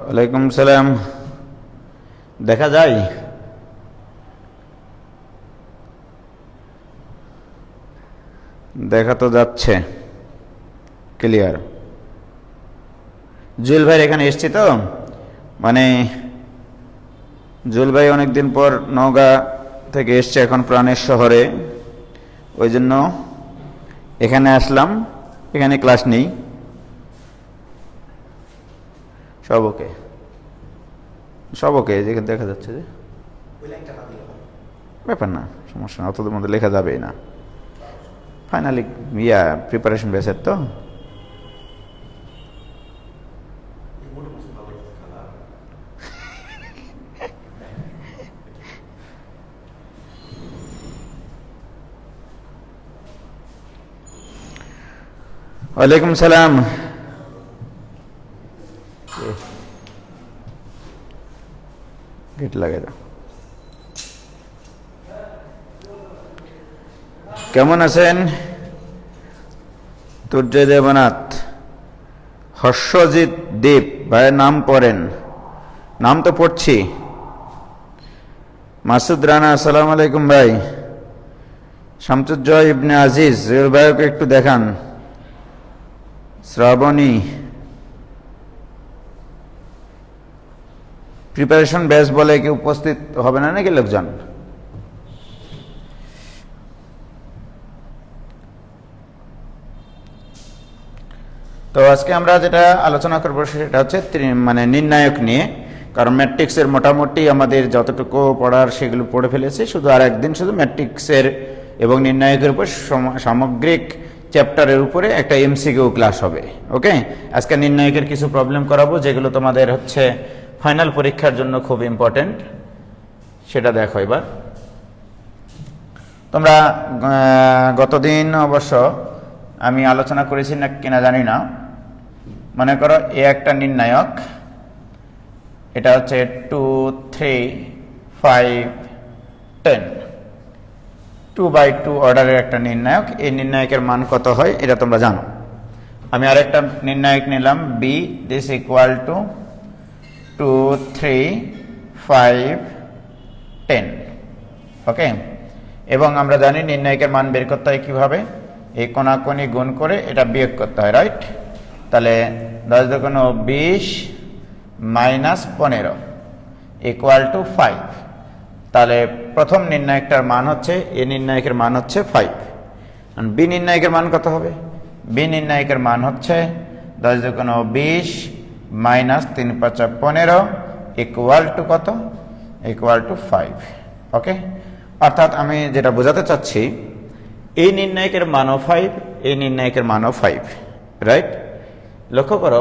ওয়ালাইকুম সালাম। দেখা যায়? দেখা তো যাচ্ছে ক্লিয়ার। জুয়েল ভাইয়ের এখানে এসছি তো, মানে জুয়েল ভাই অনেকদিন পর নওগাঁ থেকে এসছে এখন প্রাণের শহরে, ওই জন্য এখানে আসলাম। এখানে ক্লাস নেই, সব ওকে, সব ওকে, যেখানে দেখা যাচ্ছে যে ব্যাপার না, সমস্যা না, অতদের মধ্যে লেখা যাবেই না। ফাইনালি প্রিপারেশন বেসের তো। ওয়ালাইকুম সালাম। গেট লাগে না। কেমন আছেন? তুর্যয় দেবনাথ, হর্ষজিৎ দেব ভাইয়ের নাম পড়েন। নাম তো পড়ছি। মাসুদ রানা, আসসালামু আলাইকুম ভাই। শামসুজ্জয় ইবনে আজিজ, জুয়েল ভাইকে একটু দেখান। শ্রাবণী, প্রিপারেশন ব্যাচ বলে কি উপস্থিত হবে না নাকি লোকজন? তো আজকে আমরা যেটা আলোচনা করবো সেটা হচ্ছে মানে নির্ণায়ক নিয়ে। কারণ ম্যাট্রিক্সের মোটামুটি আমাদের যতটুকু পড়ার সেগুলো পড়ে ফেলেছি, শুধু আর একদিন শুধু ম্যাট্রিক্সের এবং নির্ণায়কের উপর সামগ্রিক চ্যাপ্টারের উপরে একটা এমসিকিউ ক্লাস হবে। ওকে, আজকে নির্ণায়কের কিছু প্রবলেম করাবো যেগুলো তোমাদের হচ্ছে ফাইনাল পরীক্ষার জন্য খুব ইম্পর্টেন্ট। সেটা দেখো এবার। তোমরা গতদিন অবশ্য আমি আলোচনা করেছি না কিনা জানি না। মনে করো এ একটা নির্ণায়ক, এটা হচ্ছে 2, 3, 5, 10, 2/2 অর্ডারের একটা নির্ণায়ক। এই নির্ণায়কের মান কত হয় এটা তোমরা জানো। আমি আরেকটা নির্ণায়ক নিলাম, বি দিস ইকুয়াল টু 2, 3, 5, 10। ওকে, এবং আমরা জানি নির্ণায়কের মান বের করতে হয় কিভাবে, এই কোণাকোণি গুণ করে এটা বিয়োগ করতে হয়, রাইট? তাহলে 10 দুগুণ 20 মাইনাস 15 ইকুয়াল টু 5। তাহলে প্রথম নির্ণায়কটার মান হচ্ছে, এ নির্ণায়কের মান হচ্ছে 5। আর বি নির্ণায়কের মান কত হবে? বি নির্ণায়কের মান হচ্ছে 10 দুগুণ 20 মাইনাস 3 5 15 ইকুয়াল টু কত? Equal to 5। ওকে, অর্থাৎ আমি যেটা বোঝাতে চাচ্ছি, এই নির্ণায়কের মানও 5, এই নির্ণায়কের মানও 5, রাইট? লক্ষ্য করো,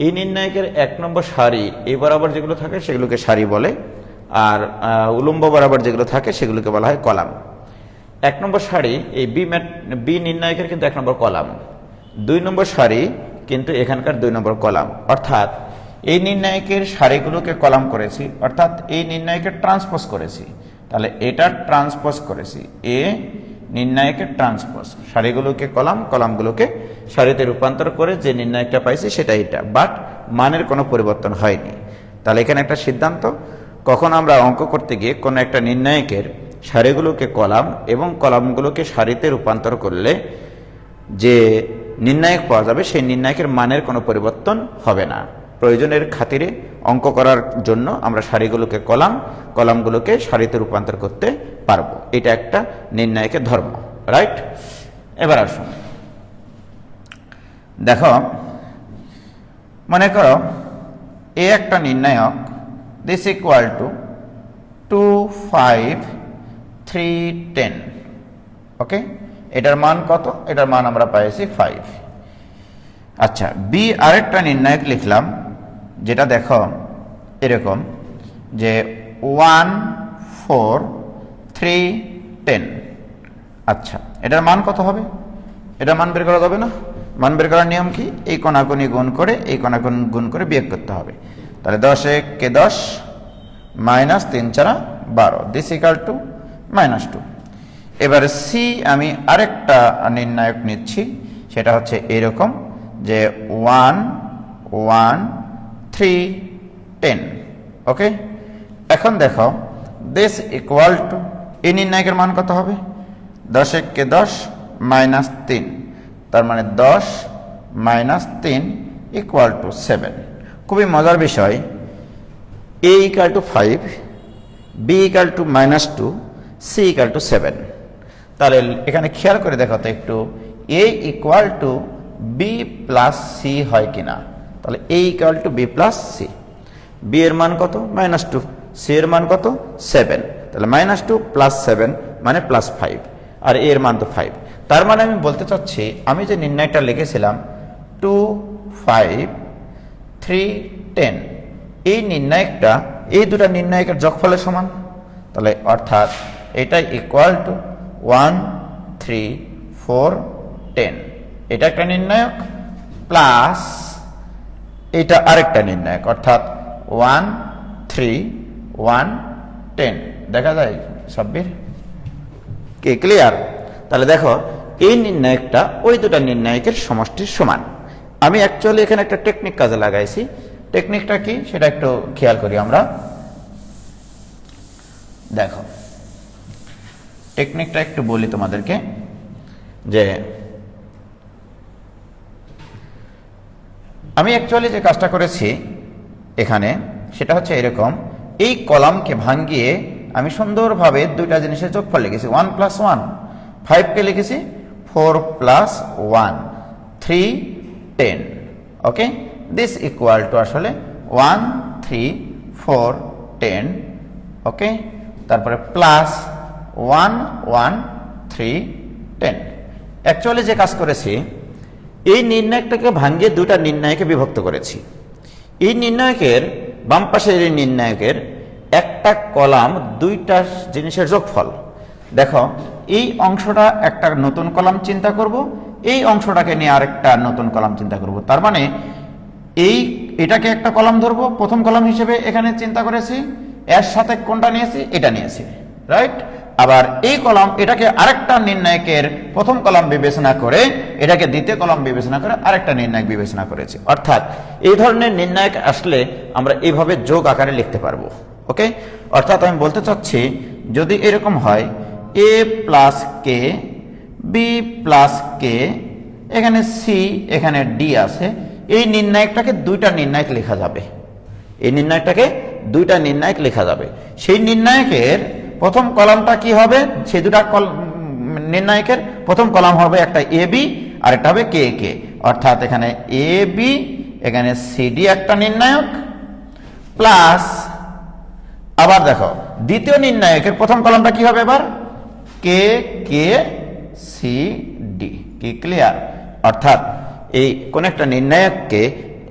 এই নির্ণায়কের 1 নম্বর সারি এই বরাবর যেগুলো থাকে সেগুলোকে সারি বলে, আর উলম্ব বরাবর যেগুলো থাকে সেগুলোকে বলা হয় কলাম। 1 নম্বর সারি এই বি নির্ণায়কের কিন্তু 1 নম্বর কলাম, 2 নম্বর সারি কিন্তু এখানকার 2 নম্বর কলাম। অর্থাৎ এই নির্ণায়কের সারিগুলোকে কলাম করেছি, অর্থাৎ এই নির্ণায়কের ট্রান্সপোজ করেছি। তাহলে এটা ট্রান্সপোজ করেছি, এ নির্ণায়কের ট্রান্সপোজ, সারিগুলোকে কলাম, কলামগুলোকে সারিতে রূপান্তর করে যে নির্ণায়কটা পাইছি সেটা এটা, বাট মানের কোনো পরিবর্তন হয়নি। তাহলে এখানে একটা সিদ্ধান্ত, কখন আমরা অঙ্ক করতে গিয়ে কোনো একটা নির্ণায়কের সারিগুলোকে কলাম এবং কলামগুলোকে সারিতে রূপান্তর করলে যে নির্ণায়ক পাওয়া যাবে সেই নির্ণায়কের মানের কোনো পরিবর্তন হবে না। প্রয়োজনের খাতিরে অঙ্ক করার জন্য আমরা সারিগুলোকে কলাম, কলামগুলোকে সারিতে রূপান্তর করতে পারবো। এটা একটা নির্ণায়কের ধর্ম, রাইট? এবার আসুন দেখো, মনে করো এ একটা নির্ণায়ক, দিস ইকুয়াল টু 2, 5, 3, 10। ওকে, এটার মান কত? এটার মান আমরা পাইছি 5। আচ্ছা, বি আরেকটা নির্ণায়ক লিখলাম, যেটা দেখো এরকম যে 1, 4, 3, 10। আচ্ছা, এটার মান কত হবে? এটার মান বের করা যাবে না? মান বের করার নিয়ম কি? এই কোণাকোণি গুণ করে এই কোণাকোণি গুণ করে বিয়োগ করতে হবে। তাহলে 10 × 10 মাইনাস 3 × 4 = 12, দিস ইকুয়াল টু -2। এবারে সি আমি আরেকটা নির্ণায়ক নিচ্ছি, সেটা হচ্ছে এরকম যে 1, 1, 3, 10 ওকে। এখন দেখো দিস ইকুয়াল টু এই নির্ণায়কের মান কত হবে 10 × 10 - 3 তার মানে 10 - 3 ইকুয়াল টু 7। খুবই মজার বিষয় a = 5 b = -2 c = 7। তাহলে এখানে খেয়াল করে দেখো তো একটু a = b + c হয় কিনা। তাহলে a = b + c, b এর মান কত -2, c এর মান কত 7, তাহলে -2 + 7 মানে +5 আর a এর মান তো 5। তার মানে আমি বলতে চাচ্ছি আমি যে নির্ণয়টা লিখেছিলাম 2 5 3 10 এই নির্ণায়কটা এই দুটো নির্ণায়কের যোগফলের সমান। তাহলে অর্থাৎ এটা ইকুয়াল টু 1 3 4 10 এটা একটা নির্ণায়ক প্লাস এটা আরেকটা নির্ণায়ক অর্থাৎ 1 3 1 10 দেখা যায় সাব্বির কি ক্লিয়ার। তাহলে দেখো এই নির্ণায়কটা ওই দুটো নির্ণায়কের সমষ্টির সমান। আমি অ্যাকচুয়ালি এখানে একটা টেকনিক কাজে লাগাইছি। টেকনিকটা কি সেটা একটু খেয়াল করি আমরা। দেখো টেকনিকটা একটু বলি তোমাদেরকে যে আমি অ্যাকচুয়ালি যে কাজটা করেছি এখানে সেটা হচ্ছে এরকম, এই কলামকে ভাঙিয়ে আমি সুন্দরভাবে দুইটা জিনিসের যোগফল লিখেছি 1 + 1, 5কে লিখেছি 4 + 1 3 10 ওকে। দিস ইকুয়াল টু আসলে 1 3 4 10 ওকে, তারপরে প্লাস 1 1 3 10। অ্যাকচুয়ালি যে কাজ করেছি এই নির্ণায়কটাকে ভাঙিয়ে দুটা নির্ণায়কে বিভক্ত করেছি। এই নির্ণায়কের বাম পাশের এই নির্ণায়কের একটা কলাম দুইটা জিনিসের যোগফল। দেখো এই অংশটা একটা নতুন কলাম চিন্তা করব, এই অংশটাকে নিয়ে আরেকটা নতুন কলাম চিন্তা করব। তার মানে এটাকে একটা কলাম ধরবো, প্রথম কলাম হিসেবে এখানে চিন্তা করেছি, এর সাথে কোনটা নিয়েছি এটা নিয়েছি রাইট। আবার এই কলাম এটাকে আরেকটা নির্ণায়কের প্রথম কলাম বিবেচনা করে এটাকে দ্বিতীয় কলাম বিবেচনা করে আরেকটা নির্ণায়ক বিবেচনা করেছি। অর্থাৎ এই ধরনের নির্ণায়ক আসলে আমরা এইভাবে যোগ আকারে লিখতে পারবো ওকে। অর্থাৎ আমি বলতে চাচ্ছি যদি এরকম হয় a + k b + k এখানে c এখানে d আছে, এই নির্ণায়কটাকে দুইটা নির্ণায়ক লেখা যাবে, এই নির্ণায়কটাকে দুইটা নির্ণায়ক লেখা যাবে। সেই নির্ণায়কের প্রথম কলামটা কি হবে, সেই দুটা নির্ণায়কের প্রথম কলাম হবে একটা এ বি আর একটা হবে কে কে। অর্থাৎ এখানে এ বি এখানে সিডি একটা নির্ণায়ক প্লাস আবার দেখো দ্বিতীয় নির্ণায়কের প্রথম কলামটা কি হবে এবার কে কে সি ডি। কি ক্লিয়ার? অর্থাৎ এই কোন একটা নির্ণায়ককে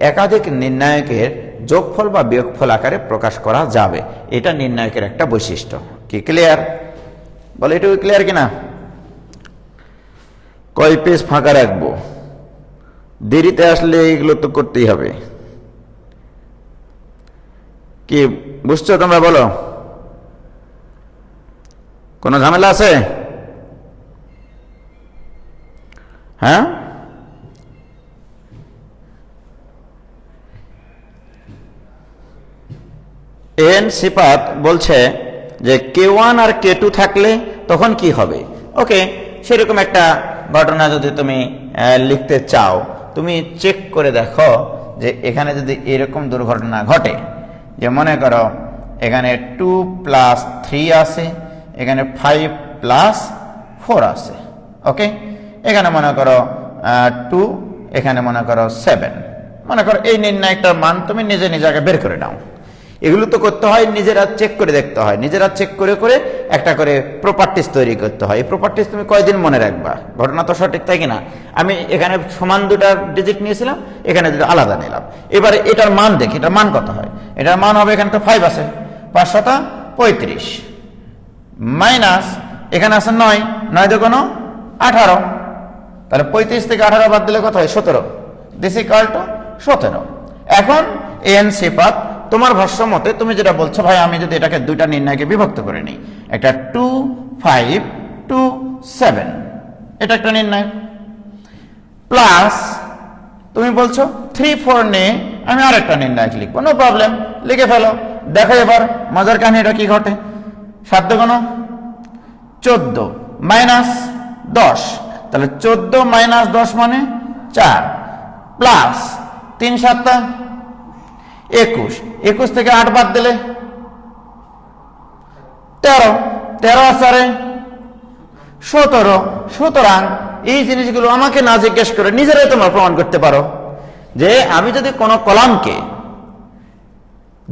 একাধিক নির্ণায়কের যোগফল বা বিয়োগফল আকারে প্রকাশ করা যাবে, এটা নির্ণায়কের একটা বৈশিষ্ট্য। কি ক্লিয়ার? বলে এটুকু ক্লিয়ার কিনা? কয় পেজ ফাঁকা রাখবো? দেরিতে আসলে এইগুলো তো করতেই হবে। কি বুঝছো তোমরা? বলো, কোনো ঝামেলা আছে? হ্যাঁ, এন সিফাত বলছে যে K1 আর K2 থাকলে তখন কি হবে। ওকে, সেরকম একটা ঘটনা যদি তুমি লিখতে চাও, তুমি চেক করে দেখো যে এখানে যদি এরকম দুর্ঘটনা ঘটে, যে মনে করো এখানে 2 + 3 আছে, এখানে 5 + 4 আছে। ওকে, এখানে মনে করো 2, এখানে মনে করো 7, মনে করো এই নির্ণায়কটার মান তুমি নিজে নিজেকে বের করে নাও। এগুলো তো করতে হয় নিজেরা চেক করে দেখতে হয়, নিজেরা চেক করে করে একটা করে প্রপার্টিস তৈরি করতে হয়। এই প্রপার্টিস তুমি কয়দিন মনে রাখবা? ঘটনা তো সঠিক, তাই কিনা? আমি এখানে সমান দুটা ডিজিট নিয়েছিলাম, এখানে দুটো আলাদা নিলাম। এবারে এটার মান দেখি, এটার মান কত হয়। এটার মান হবে, এখানে তো 5 আছে, 5 × 7 35 মাইনাস এখানে আছে 9, 9 × 2 18, তাহলে 35 থেকে 18 বাদ দিলে কত হয়? 17। This equal two 17। এখন এন সিফাত তোমার ভাষ্য মতে তুমি যেটা বলছো, ভাই আমি যদি এটাকে দুইটা নির্ণায়কে বিভক্ত করে নিই, একটা 2 5 2 7, এটা একটা নির্ণায়ক, প্লাস তুমি বলছো 3 4 নিয়ে আমি আরেকটা নির্ণায়ক লিখবো, নো প্রবলেম, লিখে ফেলো। দেখো এবার মজার কাহিনীটা কি ঘটে। 7 দুগুণ 14 মাইনাস 10, তাহলে 14 মাইনাস 10 মানে 4, প্লাস 3 7 21, 21 থেকে 8 বাদ দিলে 13, 13 4 17। সুতরাং এই জিনিসগুলো আমাকে না জিজ্ঞেস করে নিজেরাই তোমরা প্রমাণ করতে পারো যে আমি যদি কোনো কলামকে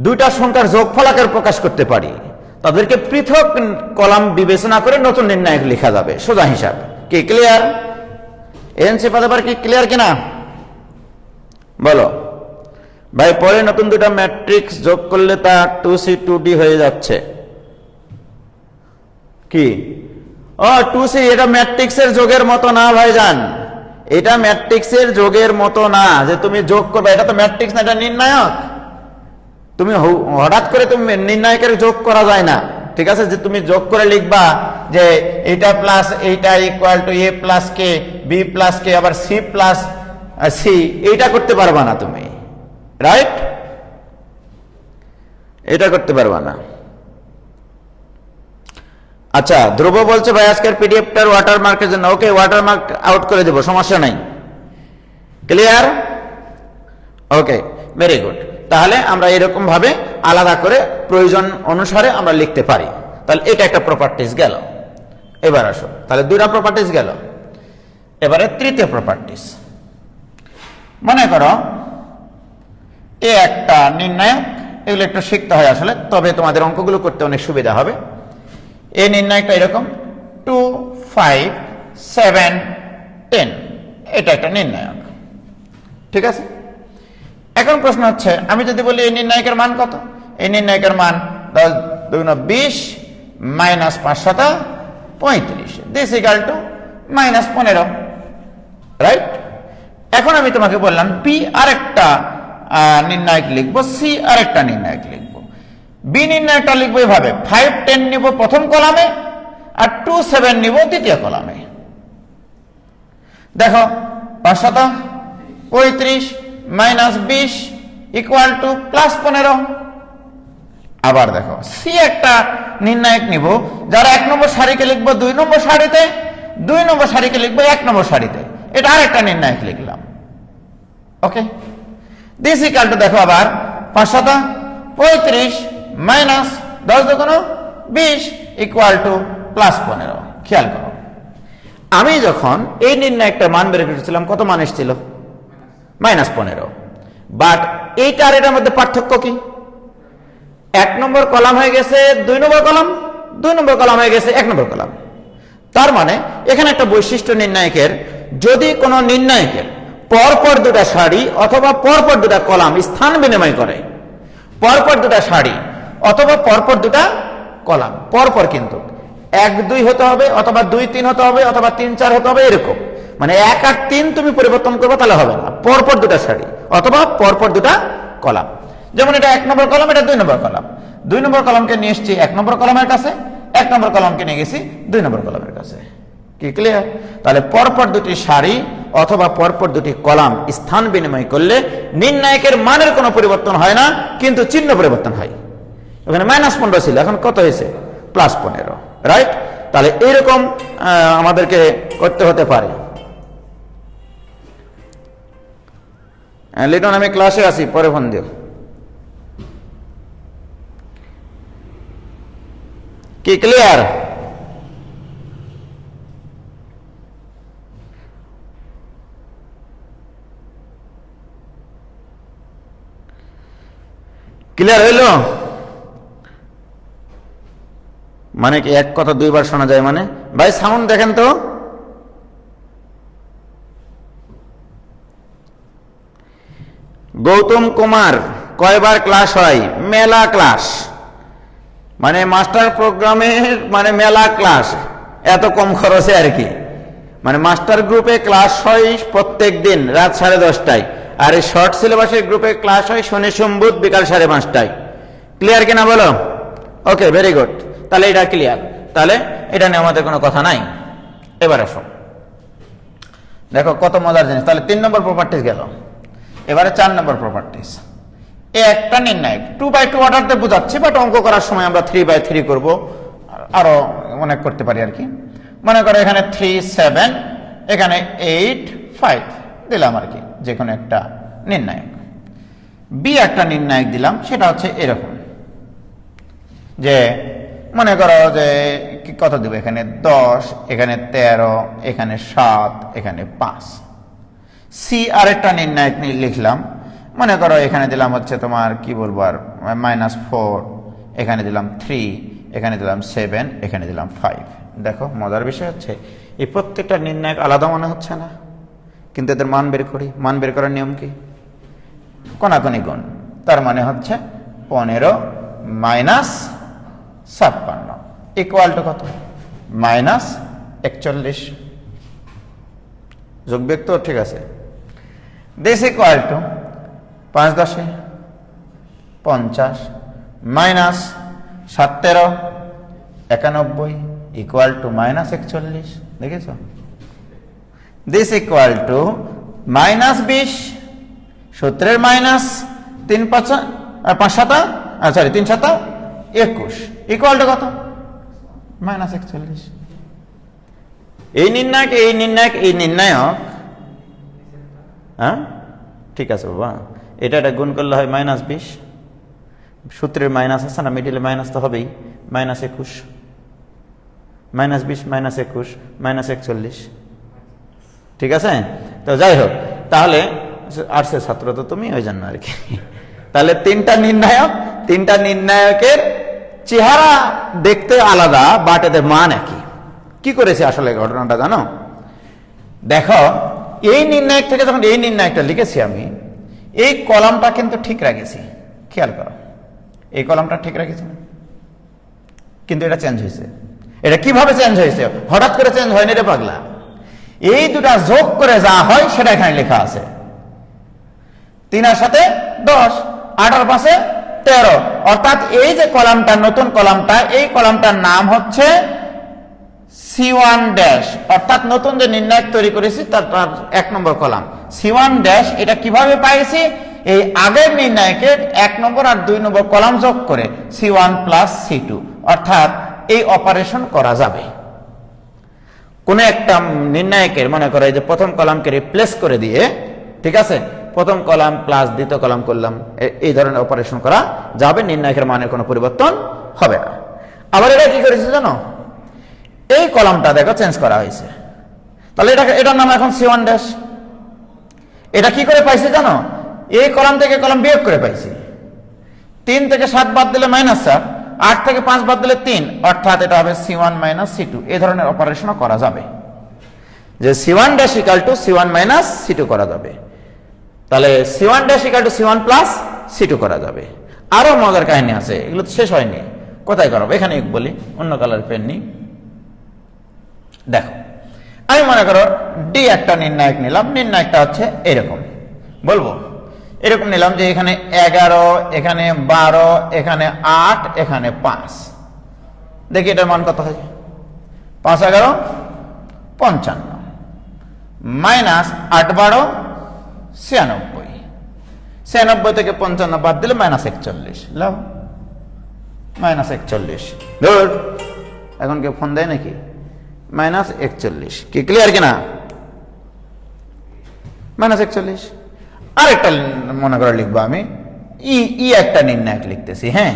দুইটা সংখ্যার যোগফল আকারে প্রকাশ করতে পারি, তাদেরকে পৃথক কলাম বিবেচনা করে নতুন নির্ণায়ক লেখা যাবে, সোজা হিসাব। কি ক্লিয়ার? এনসি পাতাবার কি ক্লিয়ার কিনা বলো ভাই? পরে নতুন দুটা ম্যাট্রিক্স যোগ করলে তা 2C 2D হয়ে যাচ্ছে। কি? ও 2C, এটা ম্যাট্রিক্সের যোগের মতো না ভাইজান, এটা ম্যাট্রিক্সের যোগের মতো না যে তুমি যোগ করবে। এটা তো ম্যাট্রিক্স না, এটা নির্ণায়ক। তুমি হঠাৎ করে তুমি নির্ণায়কের যোগ করা যায় না, ঠিক আছে? যে তুমি যোগ করে লিখবা যে এটা প্লাস এইটা equal to A plus K, B plus K, আবার সি প্লাস সি, এইটা করতে পারবা না তুমি, রাইট? এটা করতে পারবা না। আচ্ছা, ধ্রুব বলছে ভাই আজকের পিডিএফটার ওয়াটারমার্কের জন্য, ওকে ওয়াটারমার্ক আউট করে দেব, সমস্যা নাই। ক্লিয়ার? ওকে, ভেরি গুড। তাহলে আমরা এরকম ভাবে আলাদা করে প্রয়োজন অনুসারে আমরা লিখতে পারি। তাহলে এটা একটা প্রপার্টিজ গেল। এবার আসো, তাহলে দুইটা প্রপার্টিজ গেল। এবারে তৃতীয় প্রপার্টিজ, মনে করো এ একটা নির্ণায়ক, এগুলো একটু শিখতে হয় আসলে, তবে তোমাদের অঙ্কগুলো করতে অনেক সুবিধা হবে। এই নির্ণায়কটা এরকম 2 5 7 10, এটা একটা নির্ণায়ক, ঠিক আছে? এখন প্রশ্ন হচ্ছে, আমি যদি বলি এই নির্ণায়কের মান কত? এই নির্ণায়কের মান 10 2 20 minus 5 7 35, this equal two minus 15, right? এখন আমি তোমাকে বললাম পি আরেকটা নির্ণায়ক লিখবো, সি আরেকটা নির্ণায়ক লিখবো। বি নির্ণায়কটা লিখবো এভাবে, 5 10 নিব প্রথম কলামে আর 2 7 নিব দ্বিতীয় কলামে। দেখো 5 7 35 মাইনাস 20 ইকুয়াল টু প্লাস 15। আবার দেখো সি একটা নির্ণায়ক নিব, যারা 1 নম্বর সারিকে লিখবো 2 নম্বর সারিতে, 2 নম্বর সারিকে লিখবো 1 নম্বর সারিতে, এটা আরেকটা নির্ণায়ক লিখলাম। ওকে, দিস ইকুয়াল টু দেখো আবার 5 7 35 মাইনাস 10 দুগুণ 20 ইকুয়াল টু প্লাস 15। খেয়াল করো, আমি যখন এই নির্ণায়কটা মান বের করেছিলাম কত মান এসেছিল? মাইনাস 15। বাট এইটা আর এটার মধ্যে পার্থক্য কি? 1 নম্বর কলাম হয়ে গেছে 2 নম্বর কলাম, 2 নম্বর কলাম হয়ে গেছে 1 নম্বর কলাম। তার মানে এখানে একটা বৈশিষ্ট্য নির্ণায়কের, যদি কোনো নির্ণায়কের পরপর দুটা সারি অথবা পরপর দুটা কলাম স্থান বিনিময় করে, পরপর দুটা সারি অথবা পরপর দুটা কলাম, পরপর কিন্তু 1 2 হতে হবে, অথবা 2 3 হতে হবে, অথবা 3 4 হতে হবে, এরকম। মানে 1 আর 3 তুমি পরিবর্তন করবে তাহলে হবে না, পরপর দুটা সারি অথবা পরপর দুটা কলাম। যেমন এটা 1 নম্বর কলাম, এটা 2 নম্বর কলাম। 2 নম্বর কলামকে নিয়ে এসেছি 1 নম্বর কলামের কাছে, 1 নম্বর কলামকে নিয়ে গেছি 2 নম্বর কলামের কাছে। কি ক্লিয়ার? তাহলে পরপর দুটি সারি অথবা পরপর দুটি কলাম স্থান বিনিময় করলে নির্ণায়কের মানের কোনো পরিবর্তন হয় না, কিন্তু চিহ্ন পরিবর্তন হয়। ওখানে মাইনাস 15 ছিল, এখন কত হয়েছে? Plus 15, right? তাহলে এইরকম আমাদেরকে করতে হতে পারে। লিটন, আমি ক্লাসে আছি, পরে ফোন দিও। কি ক্লিয়ার? ক্লিয়ার হইল? মানে কি এক কথা দুইবার শোনা যায়? মানে ভাই সাউন্ড দেখেন তো। গৌতম কুমার, কয়বার ক্লাস হয়? মেলা ক্লাস, মানে মাস্টার প্রোগ্রামের মানে মেলা ক্লাস, এত কম খরচে আর কি। মানে মাস্টার গ্রুপে ক্লাস হয় প্রত্যেক দিন রাত 10:30টায়, আর এই শর্ট সিলেবাসের গ্রুপে ক্লাস হয় শনি সোম বুধ বিকাল 5:30টায়। ক্লিয়ার কিনা বলো? ওকে, ভেরি গুড। তাহলে এটা ক্লিয়ার, তাহলে এটা নিয়ে আমাদের কোনো কথা নাই। এবার আসো, দেখো কত মজার জিনিস। তাহলে 3 নম্বর প্রপার্টিজ গেল, এবারে 4 নম্বর প্রপার্টিজ। এ একটা নির্ণায়ক 2/2 অর্ডারতে বোঝাচ্ছি, বাট অঙ্ক করার সময় আমরা 3/3 করব, আরো মনে করতে পারি আর কি। মনে করো এখানে 3 7, এখানে 8 5 দিলাম আর কি, যে কোনো একটা নির্ণায়ক। বি একটা নির্ণায়ক দিলাম, সেটা হচ্ছে এরকম, যে মনে করো যে কত দেবো, এখানে 10, এখানে 13, এখানে 7, এখানে 5। সি আরেকটা নির্ণায়ক লিখলাম, মনে করো এখানে দিলাম হচ্ছে তোমার কি বলবো আর -4, এখানে দিলাম 3, এখানে দিলাম 7, এখানে দিলাম 5। দেখো মজার বিষয় হচ্ছে এই প্রত্যেকটা নির্ণায়ক আলাদা মনে হচ্ছে না, কিন্তু এদের মান বের করি। মান বের করার নিয়ম কি? কোনাকুনি গুণ। তার মানে হচ্ছে 15 - 56 ইকুয়াল টু কত? -41। যোগ বিয়োগ তো ঠিক আছে। This equal two 5 × 10 = 50 -7 × 13 91 equal to -41। দেখেছো? দিস ইকুয়াল টু -20, সূত্রের মাইনাস 3 × 5 = 21 ইকুয়াল টু কত? -41। এই নির্ণায়ক, এই নির্ণায়ক, এই নির্ণায়ক, হ্যাঁ ঠিক আছে বাবা, এটা গুণ করলে হয় -20, সূত্রের মাইনাস আছে না, মিডিলে মাইনাস তো হবেই, -21, -20 -21 -41। ঠিক আছে? তো যাই হোক, তাহলে আর্টসের ছাত্র তো তুমি, ওই জন্য আর কি। তাহলে তিনটা নির্ণায়কের চেহারা দেখতে আলাদা, বাট এদের মান একই। কি করেছে আসলে ঘটনাটা জানো? দেখো, এই নির্ণায়ক থেকে যখন এই নির্ণায়কটা লিখেছি আমি, এই কলামটা কিন্তু ঠিক রাখেছি। খেয়াল করো, এই কলামটা ঠিক রাখেছি না, কিন্তু এটা চেঞ্জ হয়েছে। এটা কিভাবে চেঞ্জ হয়েছে? হঠাৎ করে চেঞ্জ হয়নি রে পাগলা। এই দুটা যোগ করে যা হয় সেটা এখানে লেখা আছে। 3 এর সাথে 10, 8 আর 5 13, অর্থাৎ এই যে কলামটা, নতুন কলামটা, এই কলামটার নাম হচ্ছে C1 অর্থাৎ নতুন যে নির্ণায়ক তৈরি করেছি তার 1 নম্বর কলাম C1। এটা কিভাবে পাইছি? এই আগের নির্ণায়কের 1 নম্বর আর 2 নম্বর কলাম যোগ করে C1 + C2, অর্থাৎ এই অপারেশন করা যাবে। কোন একটা নির্ণায়কের মনে করো এই যে প্রথম কলামকে রিপ্লেস করে দিয়ে, ঠিক আছে, প্রথম কলাম প্লাস দ্বিতীয় কলাম করলাম, এই ধরনের অপারেশন করা যাবে, নির্ণায়কের মানের কোনো পরিবর্তন হবে না। আবার এটা কি করেছে জানো? এই কলামটা দেখো চেঞ্জ করা হয়েছে, তাহলে এটার নাম এখন C1। এটা কি করে পাইছি জানো? এই কলাম থেকে কলাম বিয়োগ করে পাইছি। 3 থেকে 7 বাদ দিলে -4, 8 থেকে 5 বাদ দিলে 3, অর্থাৎ এটা হবে C1 - C2। এই ধরনের অপারেশনও করা যাবে, যে C1' = C1 - C2 করা যাবে। তাহলে C1' = C1 + C2 করা যাবে। আরো মজার কাহিনী আছে, এগুলো তো শেষ হয়নি। কোথায় করাবো? এখানে বলি, অন্য কালার পেন নিই। দেখো, আমি মনে করো ডি একটা নির্ণায়ক নিলাম। নির্ণায়কটা হচ্ছে এরকম, বলবো এরকম নিলাম যে এখানে 11, এখানে 12, এখানে 8, এখানে 5। দেখি এটার মান কত হয়। 5 × 11 = 55 -8 × 12 = 96। 96 থেকে 55 বাদ দিলে -41। লাভ -41। ধর, এখন কেউ ফোন দেয় নাকি? -41 কি ক্লিয়ার কিনা? -41। আরেকটা মনে করে লিখবো আমি, ই একটা নির্ণায়ক লিখতেছি। হ্যাঁ,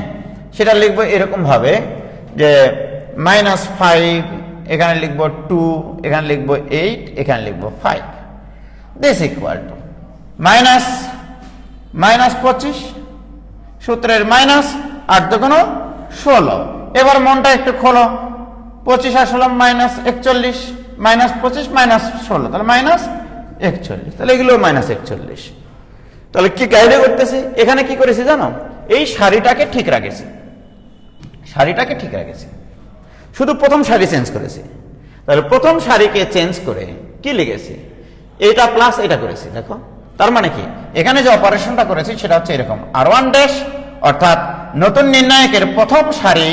সেটা লিখবো এরকম ভাবে যে -5, এখানে লিখবো 2, এখানে লিখবো 8, এখানে লিখবো 5। দিস ইকুয়াল টু -25, সূত্রের মাইনাস 8 × 2 = 16। এবার মনটা একটু খোলো, 25 আর 16 -41, -25 -16, তাহলে -41। তাহলে এগুলো -41। তাহলে কি গাইডে করতেছি? এখানে কি করেছি জানো? এই সারিটাকে ঠিক রাখেছি, সারিটাকে ঠিক রাখেছি, শুধু প্রথম সারি চেঞ্জ করেছি। তাহলে প্রথম সারিকে চেঞ্জ করে কি লিখেছি? এটা প্লাস এটা করেছি। দেখো, তার মানে কি, এখানে যে অপারেশনটা করেছি সেটা হচ্ছে এরকম, R1', অর্থাৎ নতুন নির্ণায়কের প্রথম সারি,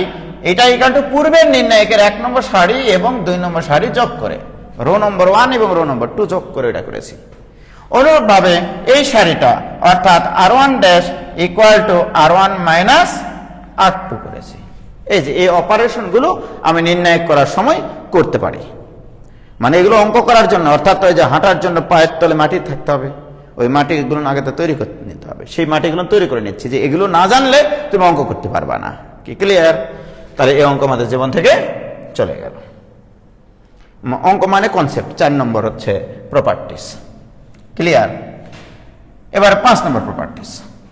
এটা ইকুয়াল টু পূর্বের নির্ণায়কের 1 নম্বর সারি এবং 2 নম্বর সারি যোগ করে, রো নম্বর 1 এবং রো নম্বর 2 যোগ করে এটা করেছি। অনুরূপভাবে এই সারিটা, অর্থাৎ R1' equal to R1 minus R2 করেছি। এই যে এই অপারেশনগুলো আমি নির্ণয় করার সময় করতে পারি, মানে এগুলো অঙ্ক করার জন্য, অর্থাৎ ওই যে হাঁটার জন্য পায়ের তলে মাটি থাকতে হবে, ওই মাটিগুলো আগে তো তৈরি করে নিতে হবে, সেই মাটিগুলো তৈরি করে নিচ্ছি যে এগুলো না জানলে তুমি অঙ্ক করতে পারবা না। কি ক্লিয়ার? তাহলে এই অঙ্ক আমাদের জীবন থেকে চলে গেল। অঙ্ক মানে কনসেপ্ট। 4 নম্বর হচ্ছে প্রপার্টিস। ক্লিয়ার? এবার 5 নম্বর প্রপার্টিস।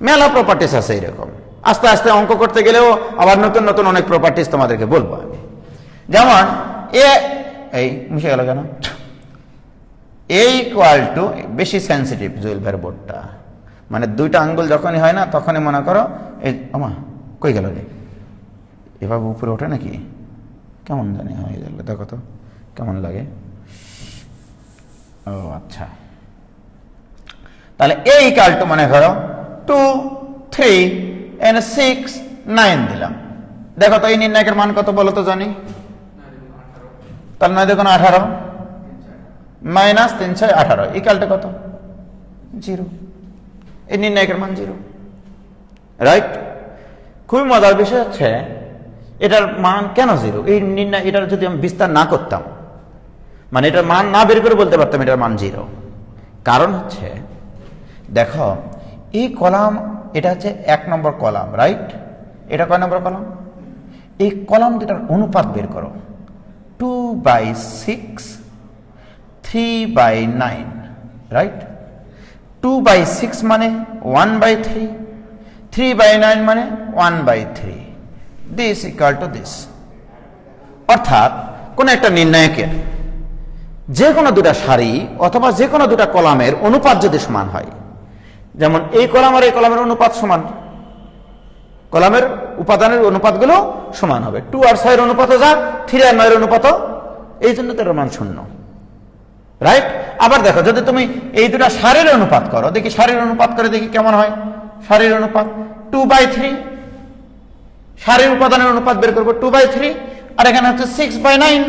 মেলা প্রপার্টিস আছে এরকম, আস্তে আস্তে অঙ্ক করতে গেলেও আবার নতুন নতুন অনেক প্রপার্টিস তোমাদেরকে বলবো আমি। যেমন এই মুছে গেল কেন? এ ইকুয়াল টু, বেশি সেন্সিটিভ জুয়েল ভাইয়ের বোর্ডটা, মানে দুইটা আঙ্গুল যখনই হয় না তখনই মনে করো এই আমা কই গেল রে, এভাবে উপরে ওঠে নাকি, কেমন জানি হয়ে গেল, দেখো তো কেমন লাগে। ও আচ্ছা, তাহলে এ ইকুয়াল টু মনে করো 2 3 and 6 9 দিলাম। দেখো তো এই নির্ণায়কের মান কত বলো তো জানি? তাহলে 9 দেখুন 18 মাইনাস 3 6 18 ইকুয়াল টু কত? 0। এই নির্ণায়কের মান 0, রাইট? খুবই মজার বিষয় হচ্ছে এটার মান কেন 0? এই নির্ণয়, এটার যদি আমি বিস্তার না করতাম, মানে এটার মান না বের করে বলতে পারতাম এটার মান 0। কারণ হচ্ছে দেখো এই কলাম, এটা হচ্ছে 1 নম্বর কলাম, রাইট? এটা কয় নম্বর কলাম? এই কলাম দুটার অনুপাত বের করো। 2/6 3/9, রাইট? 2/6 মানে 1/3, 3/9 মানে 1/3, দিস ইকুয়াল টু দিস। অর্থাৎ কোন একটা নির্ণায়কের যে কোনো দুটা সারি অথবা যে কোনো দুটা কলামের অনুপাত যদি সমান হয়, যেমন এই কলাম আর এই কলামের অনুপাত সমান, কলামের উপাদানের অনুপাতগুলো সমান হবে। 2 আর 6 এর অনুপাত যা, 3 আর 9 এর অনুপাত, এই জন্য তার মান 0, রাইট? আবার দেখো যদি তুমি এই দুটা সারির অনুপাত করো, দেখি সারির অনুপাত করে দেখি কেমন হয়। সারির অনুপাত 2/3, সারির উপাদানের অনুপাত বের করবো 2/3, আর এখানে হচ্ছে 6/9।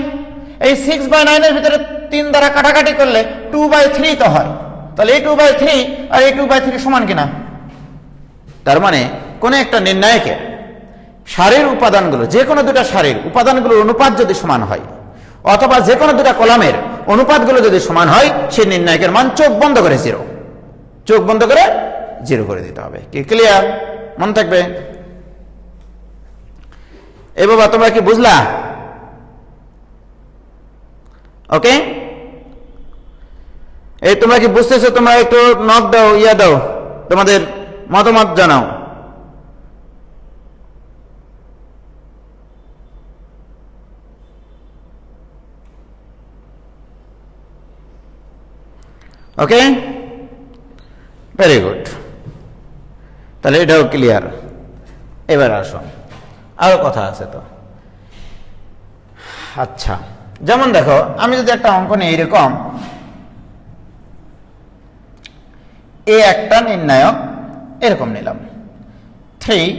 এই 6/9 এর ভিতরে 3 দ্বারা কাটাকাটি করলে 2/3 তো হয়। তাহলে এই 2/3 আর এই 2/3 সমান কিনা? তার মানে কোন একটা নির্ণায়কের সারির উপাদানগুলো, যে কোনো দুটা সারির উপাদানগুলোর অনুপাত যদি সমান হয়, অথবা যে কোনো দুটা কলামের অনুপাতগুলো যদি সমান হয়, সেই নির্ণায়কের মান চোখ বন্ধ করে 0, চোখ বন্ধ করে 0 করে দিতে হবে। কি ক্লিয়ার? মনে থাকবে। এই বাবা তোমরা কি বুঝলা? ওকে, এই তোমরা কি বুঝতেছো? তোমরা একটু নক দাও, ইয়া দাও, তোমাদের মতামত জানাও। ওকে, ভেরি গুড। তাহলে এটাও ক্লিয়ার। এবার আসো, আরো কথা আছে তো। আচ্ছা, যেমন দেখো আমি যদি একটা অঙ্ক নিই এইরকম, একটা নির্ণায়ক এরকম নিলাম 3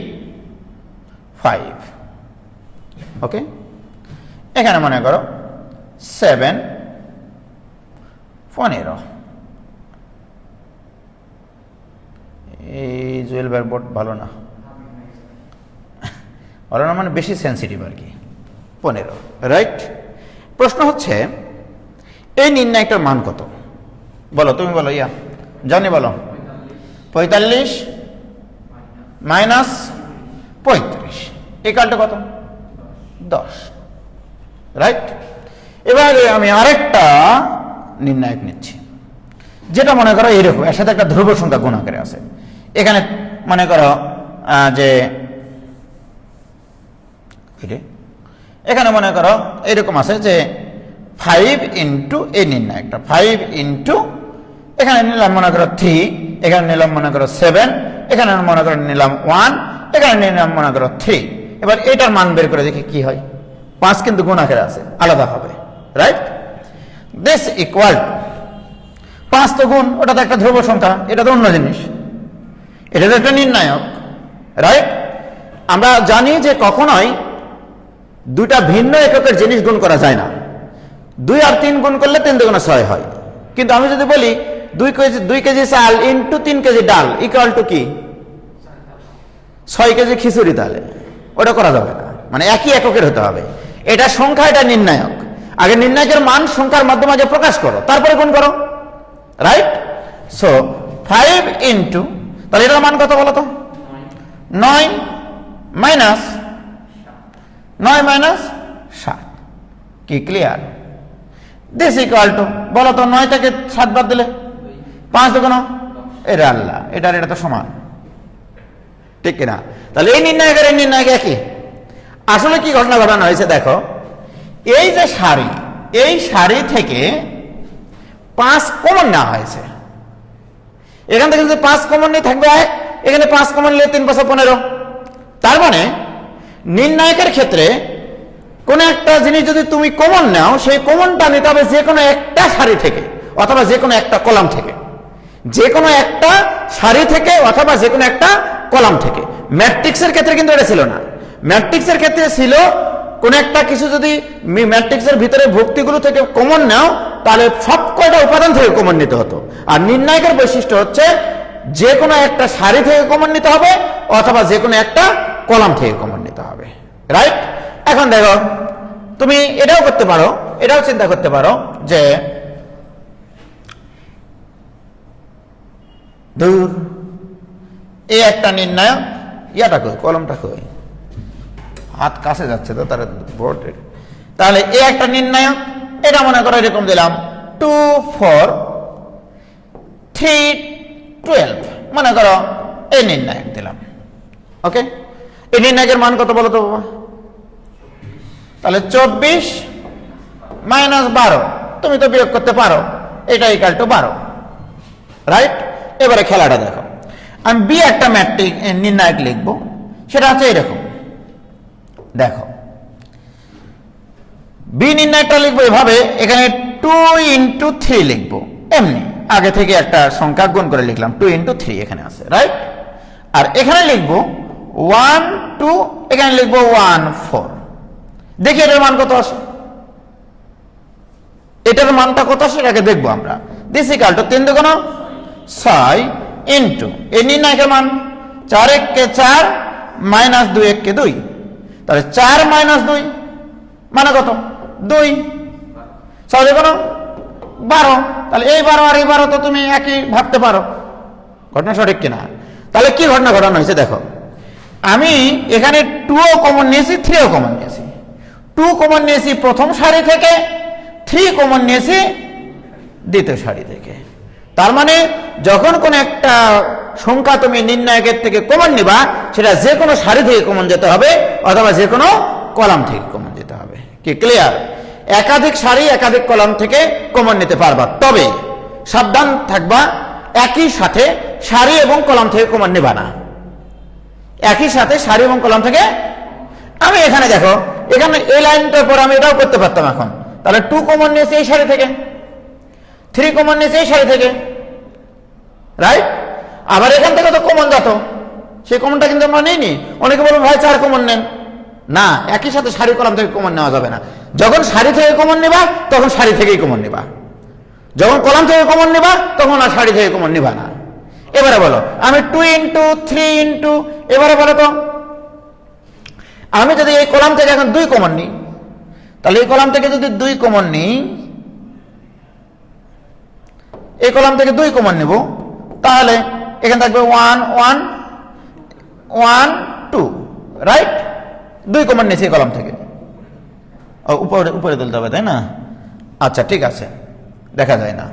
5, ওকে। এখানে মনে করো 7 15। এই জুয়েল ভাইয়ের বোর্ড ভালো না, ভালো না মানে বেশি সেন্সিটিভ আর কি। 15, রাইট? প্রশ্ন হচ্ছে এই নির্ণায়কটার মান কত বলো, তুমি বলো, ইয়া জানি বলো। 45 মাইনাস 35 ইকুয়াল টু কত? 10, রাইট? এবারে আমি আরেকটা নির্ণায়ক নিচ্ছি, যেটা মনে করো এইরকম, এর সাথে একটা ধ্রুব সংখ্যা গুণ আকারে আছে। এখানে মনে করো যে এখানে মনে করো এরকম আছে যে 5 ইন্টু এই নির্ণায়কটা, 5 ইন্টু এখানে নিলাম মনে করো 3, এখানে নিলাম মনে করো 7, এখানে মনে করো নিলাম 1, এখানে নিলাম মনে করো 3। এবার এটার মান বের করে দেখি কি হয়। 5 কিন্তু গুণ আকারে আছে, আলাদা হবে, রাইট? দিস ইকুয়াল 5 তো গুণ, ওটা তো একটা ধ্রুব সংখ্যা, এটা তো অন্য জিনিস, এটা তো একটা নির্ণায়ক, রাইট? আমরা জানি যে কখনোই দুইটা ভিন্ন এককের জিনিস গুণ করা যায় না। 2 আর 3 গুণ করলে 3 দুগুণে 6 হয়। কিন্তু আমি যদি বলি 2 কেজি চাল ইন্টু 3 কেজি ডাল ইকুয়াল টু কি? 6 কেজি খিচুড়ি, তাহলে ওটা করা যাবে না, মানে একই এককের হতে হবে। এটা সংখ্যা, এটা নির্ণায়ক। আগে নির্ণায়কের মান সংখ্যার মাধ্যমে আগে প্রকাশ করো, তারপরে গুণ করো, রাইট? সো 5 ইন্টু, তাহলে এটার মান কত বলো তো? 9 মাইনাস 7। কি ক্লিয়ার? দিস ইকুয়াল টু, বলো তো 9 থেকে 7 বাদ দিলে 5 দুগুণ, এটা আল্লাহ, এটা তো সমান, ঠিক কিনা? তাহলে এই নির্ণায়কের এই নির্ণায়ক একই। আসলে কি ঘটনা ঘটানো হয়েছে দেখো, এই যে সারি, এই সারি থেকে 5 কমন নেওয়া হয়েছে। এখান থেকে যদি 5 কমন নিয়ে থাকবে 1, এখানে 5 কমন নিলে 3 5 15। তার মানে নির্ণায়কের ক্ষেত্রে কোন একটা জিনিস যদি তুমি কমন নাও, সেই কমনটা নিতে হবে যে কোনো একটা সারি থেকে অথবা যে কোনো একটা কলাম থেকে, যে কোনো একটা সারি থেকে অথবা যে কোনো একটা কলাম থেকে। ম্যাট্রিক্সের ক্ষেত্রে কিন্তু এটা ছিল না। ম্যাট্রিক্সের ক্ষেত্রে ছিল কোন একটা কিছু যদি ম্যাট্রিক্সের ভিতরে ভুক্তিগুলো থেকে কমন নাও, তাহলে সব কয়টা উপাদান থেকে কমন নিতে হতো। আর নির্ণায়কের বৈশিষ্ট্য হচ্ছে যে কোনো একটা সারি থেকে কমন নিতে হবে অথবা যে কোনো একটা কলাম থেকে কমন নিতে হবে, রাইট? এখন দেখো, তুমি এটাও করতে পারো, এটাও চিন্তা করতে পারো যে দূর এই একটা নির্ণায়ক, ইয়াটা কই, কলমটা কই, হাত কাছে যাচ্ছে তো তার বোর্ডের। তাহলে এই একটা নির্ণায়ক, এটা মনে করো এরকম দিলাম 2 4 3 12, মনে করো এই নির্ণায়ক দিলাম। ওকে, এই নির্ণায়কের মান কত বলো তো বাবা? তাহলে 24 মাইনাস 12, তুমি তো বিয়োগ করতে পারো, এটা ইকুয়াল টু 12, রাইট? এবারে খেলাটা দেখো, আমি বি একটা ম্যাট্রিক নির্ণায়ক লিখবো, সেটা হচ্ছে এরকম। দেখো, বি নির্ণায়কটা লিখবো এভাবে, এখানে 2 ইন্টু 3 লিখবো, এমনি আগে থেকে একটা সংখ্যা গুণ করে লিখলাম, 2 ইন্টু 3 এখানে আছে, রাইট? আর এখানে লিখবো 1 2, এখানে লিখবো 1 4। দেখি এটার মান কত আসে, এটার মানটা কত আসে এটাকে দেখবো আমরা। দিস ইকুয়াল টু 3 দুগুণ 6 ইন্টু এই নির্ণায়কের মান 4 1 কে 4 মাইনাস 2 1 কে 2, তাহলে 4 মাইনাস 2 মানে কত? 2। 6 দুগুণ 12, তাহলে এই 12 আর এই 12 তো তুমি একই ভাবতে পারো। ঘটনা সঠিক কিনা? তাহলে কি ঘটনা ঘটানো হয়েছে দেখো, আমি এখানে 2ও কমন নিয়েছি, 3ও কমন নিয়েছি। 2 কমন নিয়েছি প্রথম সারি থেকে, 3 কমন নিয়েছি দ্বিতীয় সারি থেকে। তার মানে যখন কোন একটা সংখ্যা তুমি নির্ণায়কের থেকে কমন নিবা, সেটা যে কোনো সারি থেকে কমন যেতে হবে অথবা যে কোনো কলাম থেকে কমন যেতে হবে। কি ক্লিয়ার? একাধিক সারি একাধিক কলাম থেকে কমন নিতে পারবা, তবে সাবধান থাকবা, একই সাথে সারি এবং কলাম থেকে কমন নিবা না। একই সাথে সারি এবং কলাম থেকে, আমি এখানে দেখো, এখানে এই লাইনটার পর আমি এটাও করতে পারতাম এখন। তাহলে 2 কমন নিয়েছে এই সারি থেকে, 3 কমন নিয়েছে এই সারি থেকে, রাইট? আবার এখান থেকে তো কমন যেত, সেই কমনটা কিন্তু আমরা নিইনি। অনেকে বলবো ভাই 4 কমন নেন, না, একই সাথে সারি কলাম থেকে কমন নেওয়া যাবে না। যখন সারি থেকে কমন নিবা তখন সারি থেকেই কমন নিবা, যখন কলাম থেকে কমন নিবা তখন আর সারি থেকে কমন নিবা না। এবারে বলো, আমি 2 ইন্টু 3 ইন্টু, এবারে বলো তো, আমি যদি এই কলাম থেকে এখন 2 কমন নিই, তাহলে এই কলাম থেকে যদি 2 কমন নিই, এই কলাম থেকে 2 কমন নেব, তাহলে এখানে থাকবে 1 1 1 2, রাইট? 2 কমন নিয়েছি এই কলাম থেকে, উপরে উপরে তুলতে হবে তাই না? আচ্ছা ঠিক আছে, দেখা যায় না,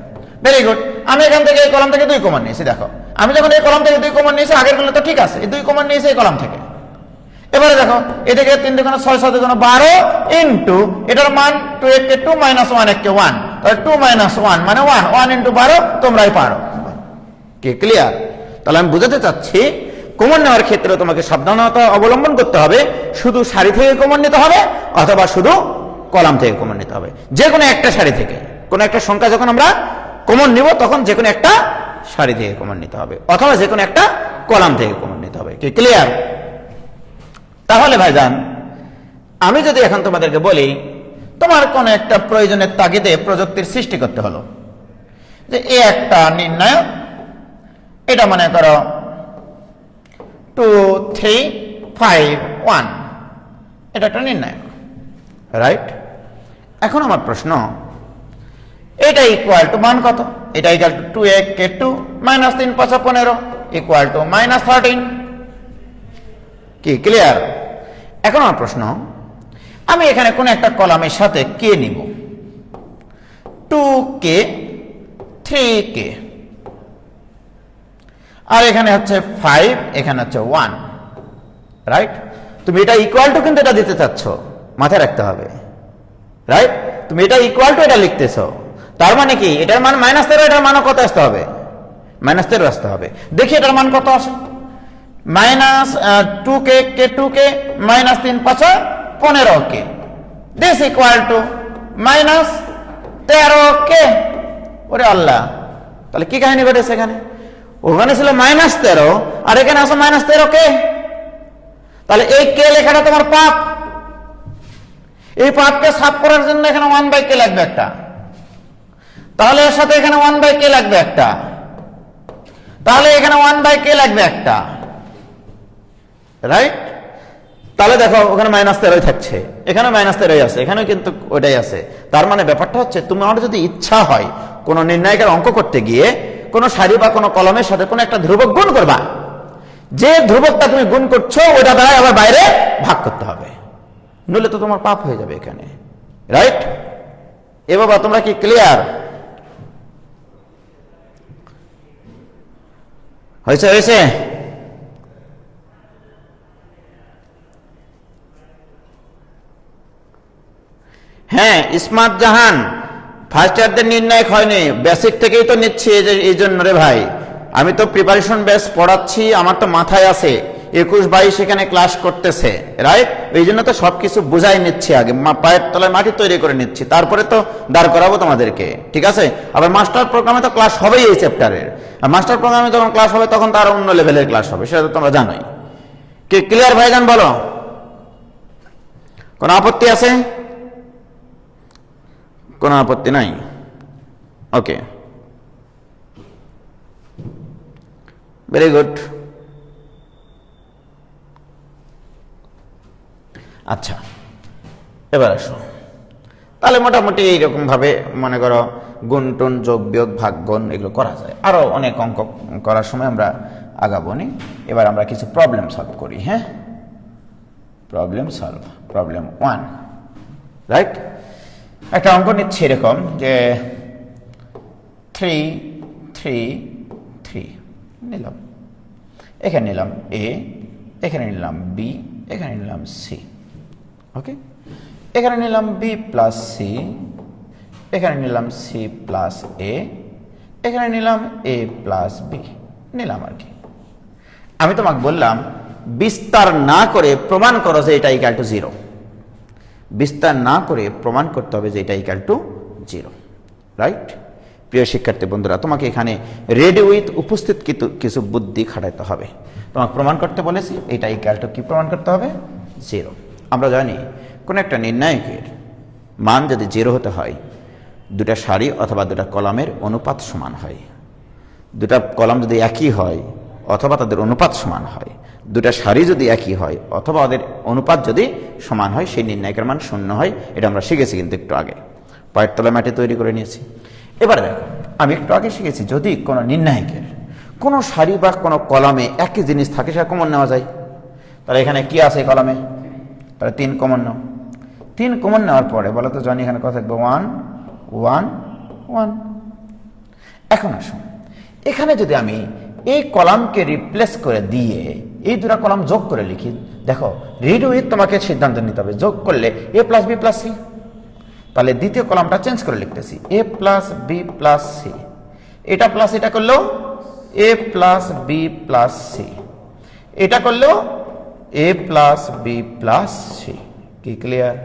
ভেরি গুড। আমি এখান থেকে এই কলাম থেকে 2 কমন নিয়েছি। দেখো, আমি যখন এই কলাম থেকে 2 কমন নিয়েছি, আগের গুলো তো ঠিক আছে, এই 2 কমন নিয়েছি এই কলাম থেকে। এবারে দেখো, এদিকে 3 দুগুণ 6 6 দুগুণ 12 ইন্টু এটার মান 2 1 কে 2 মাইনাস 1 1 কে 1, তাহলে 2 মাইনাস 1 মানে 1, 1 ইন্টু 12, তোমরাই পারো। কি ক্লিয়ার? তাহলে আমি বুঝাতে চাচ্ছি, কমন নেওয়ার ক্ষেত্রে তোমাকে সাবধানতা অবলম্বন করতে হবে। শুধু সারি থেকে কমন নিতে হবে অথবা শুধু কলাম থেকে কমন নিতে হবে। যে কোনো একটা সারি থেকে, কোনো একটা সংখ্যা যখন আমরা কমন নিব তখন যে কোনো একটা সারি থেকে কমন নিতে হবে অথবা যে কোনো একটা কলাম থেকে কমন নিতে হবে। কি ক্লিয়ার? তাহলে ভাইজান, আমি যদি এখন তোমাদেরকে বলি, তোমার কোন একটা প্রয়োজনের তাগিদে প্রযুক্তির সৃষ্টি করতে হলো, যে এই একটা নির্ণায়ক, এটা মনে করো 2 3 5 1 এটা একটা নির্ণায়ক, রাইট? এখন আমার প্রশ্ন, এটা ইকুয়াল টু মান কত? এটা equal to 2a K 2 minus 3 5 15 equal to minus 13। কি ক্লিয়ার? এখন আমার প্রশ্ন, আমি এখানে কোন একটা কলামের সাথে কে নিব, 2k 3k, আর এখানে হচ্ছে 5, এখানে হচ্ছে 1, রাইট? তুমি এটা ইকুয়াল টু কিন্তু এটা দিতে চাচ্ছ, মাথায় রাখতে হবে, রাইট? তুমি এটা ইকুয়াল টু এটা লিখতেছো, তার মানে কি এটার মান -13, এটার মানও কত আসতে হবে? -13 আসতে হবে। দেখি এটার মান কত আসে। -2k K 2k minus 3 5 15k, this equal two -13k। ওরে আল্লাহ, তাহলে কি কাহিনী ঘটেছে এখানে? ওখানে ছিল -13 আর এখানে আছে -13k। তাহলে এই কে লেখাটা তোমার পাপ। এই পাপকে সাফ করার জন্য এখানে 1/k লাগবে একটা, তাহলে এর সাথে এখানে 1/k লাগবে একটা, তাহলে এখানে 1/k লাগবে একটা, রাইট? তাহলে দেখো ওখানে -13 থাকছে, এখানে -13 আছে, এখানেও কিন্তু ওটাই আছে। তার মানে ব্যাপারটা হচ্ছে, তোমার যদি ইচ্ছা হয় কোন নির্ণায়কের অঙ্ক করতে গিয়ে কোন সারি বা কোন কলমের সাথে কোন একটা ধ্রুবক গুণ করবা, যে ধ্রুবকটা তুমি গুণ করছো ওটা দ্বারা আবার বাইরে ভাগ করতে হবে, নইলে তো তোমার পাপ হয়ে যাবে এখানে, রাইট? এ বাবা, তোমরা কি ক্লিয়ার? হয়েছে? হয়েছে? হ্যাঁ, স্মার্ট জাহান ফার্স্ট ইয়ারদের নির্ণায়ক হয়নি, বেসিক থেকেই তো নিচ্ছি। এই জন্য রে ভাই, আমি তো প্রিপারেশন বেস পড়াচ্ছি, আমার তো মাথায় আছে 21-22 এখানে ক্লাস করতেছে, রাইট? এই জন্য তো সবকিছু বুঝাই নিচ্ছি, আগে পায়ের তলায় মাটি তৈরি করে নিচ্ছি, তারপরে তো দাঁড় করাবো তোমাদেরকে, ঠিক আছে? আবার মাস্টার প্রোগ্রামে তো ক্লাস হবেই এই চ্যাপ্টারের, আর মাস্টার প্রোগ্রামে যখন ক্লাস হবে তখন তো আরো অন্য লেভেলের ক্লাস হবে, সেটা তো তোমরা জানোই। কি ক্লিয়ার ভাইজান? বলো, কোনো আপত্তি আছে? কোনো আপত্তি নাই? ওকে, ভেরি গুড। আচ্ছা, এবার আসো, তাহলে মোটামুটি এইরকম ভাবে মনে করো গুণ টুন, যোগ বিয়োগ, ভাগ গুণ এগুলো করা যায়। আরো অনেক অঙ্ক করার সময় আমরা আগাবো নি। এবার আমরা কিছু প্রবলেম সলভ করি। হ্যাঁ, প্রবলেম সলভ, প্রবলেম 1, রাইট? একটা অঙ্ক নিচ্ছি এরকম যে 3 3 3 নিলাম, এখানে নিলাম a, এখানে নিলাম b, এখানে নিলাম c, ওকে? এখানে নিলাম b প্লাস c, এখানে নিলাম c প্লাস a, এখানে নিলাম a প্লাস b, নিলাম আর কি। আমি তোমাকে বললাম বিস্তার না করে প্রমাণ করো যে এটা ইকুয়াল টু 0। বিস্তার না করে প্রমাণ করতে হবে যে এটা ইকুয়াল টু 0, রাইট? প্রিয় শিক্ষার্থী বন্ধুরা, তোমাকে এখানে রেডি উইথ উপস্থিত কিছু বুদ্ধি খাটাইতে হবে। তোমাকে প্রমাণ করতে বলেছি এটা ইকুয়াল টু কি প্রমাণ করতে হবে? 0। আমরা জানি কোন একটা নির্ণায়কের মান যদি 0 হতে হয়, দুটা সারি অথবা দুটা কলামের অনুপাত সমান হয়। দুটা কলাম যদি একই হয় অথবা তাদের অনুপাত সমান হয়, দুটা সারি যদি একই হয় অথবা ওদের অনুপাত যদি সমান হয়, সেই নির্ণায়কের মান 0 হয়। এটা আমরা শিখেছি কিন্তু একটু আগে, পায়ের তলায় মাটি তৈরি করে নিয়েছি। এবার দেখো, আমি একটু আগে শিখেছি যদি কোনো নির্ণায়কের কোনো সারি বা কোনো কলামে একই জিনিস থাকে, সেটা কমন নেওয়া যায়। তাহলে এখানে কি আছে কলামে? তাহলে 3 কমন নাও। 3 কমন নেওয়ার পরে বলো তো জানি এখানে কত থাকবে? 1 1 1। এখন আসুন, এখানে যদি আমি এই কলামকে রিপ্লেস করে দিয়ে এই দুটো কলাম যোগ করে লিখি, দেখো রিড উইথ তোমাকে সিদ্ধান্ত নিতে হবে। যোগ করলে a plus B plus C, তাহলে দ্বিতীয় কলামটা চেঞ্জ করে লিখতেছি a plus B plus C, এটা প্লাস এটা করলেও a plus B plus C, এটা করলেও a plus B plus C. কি ক্লিয়ার?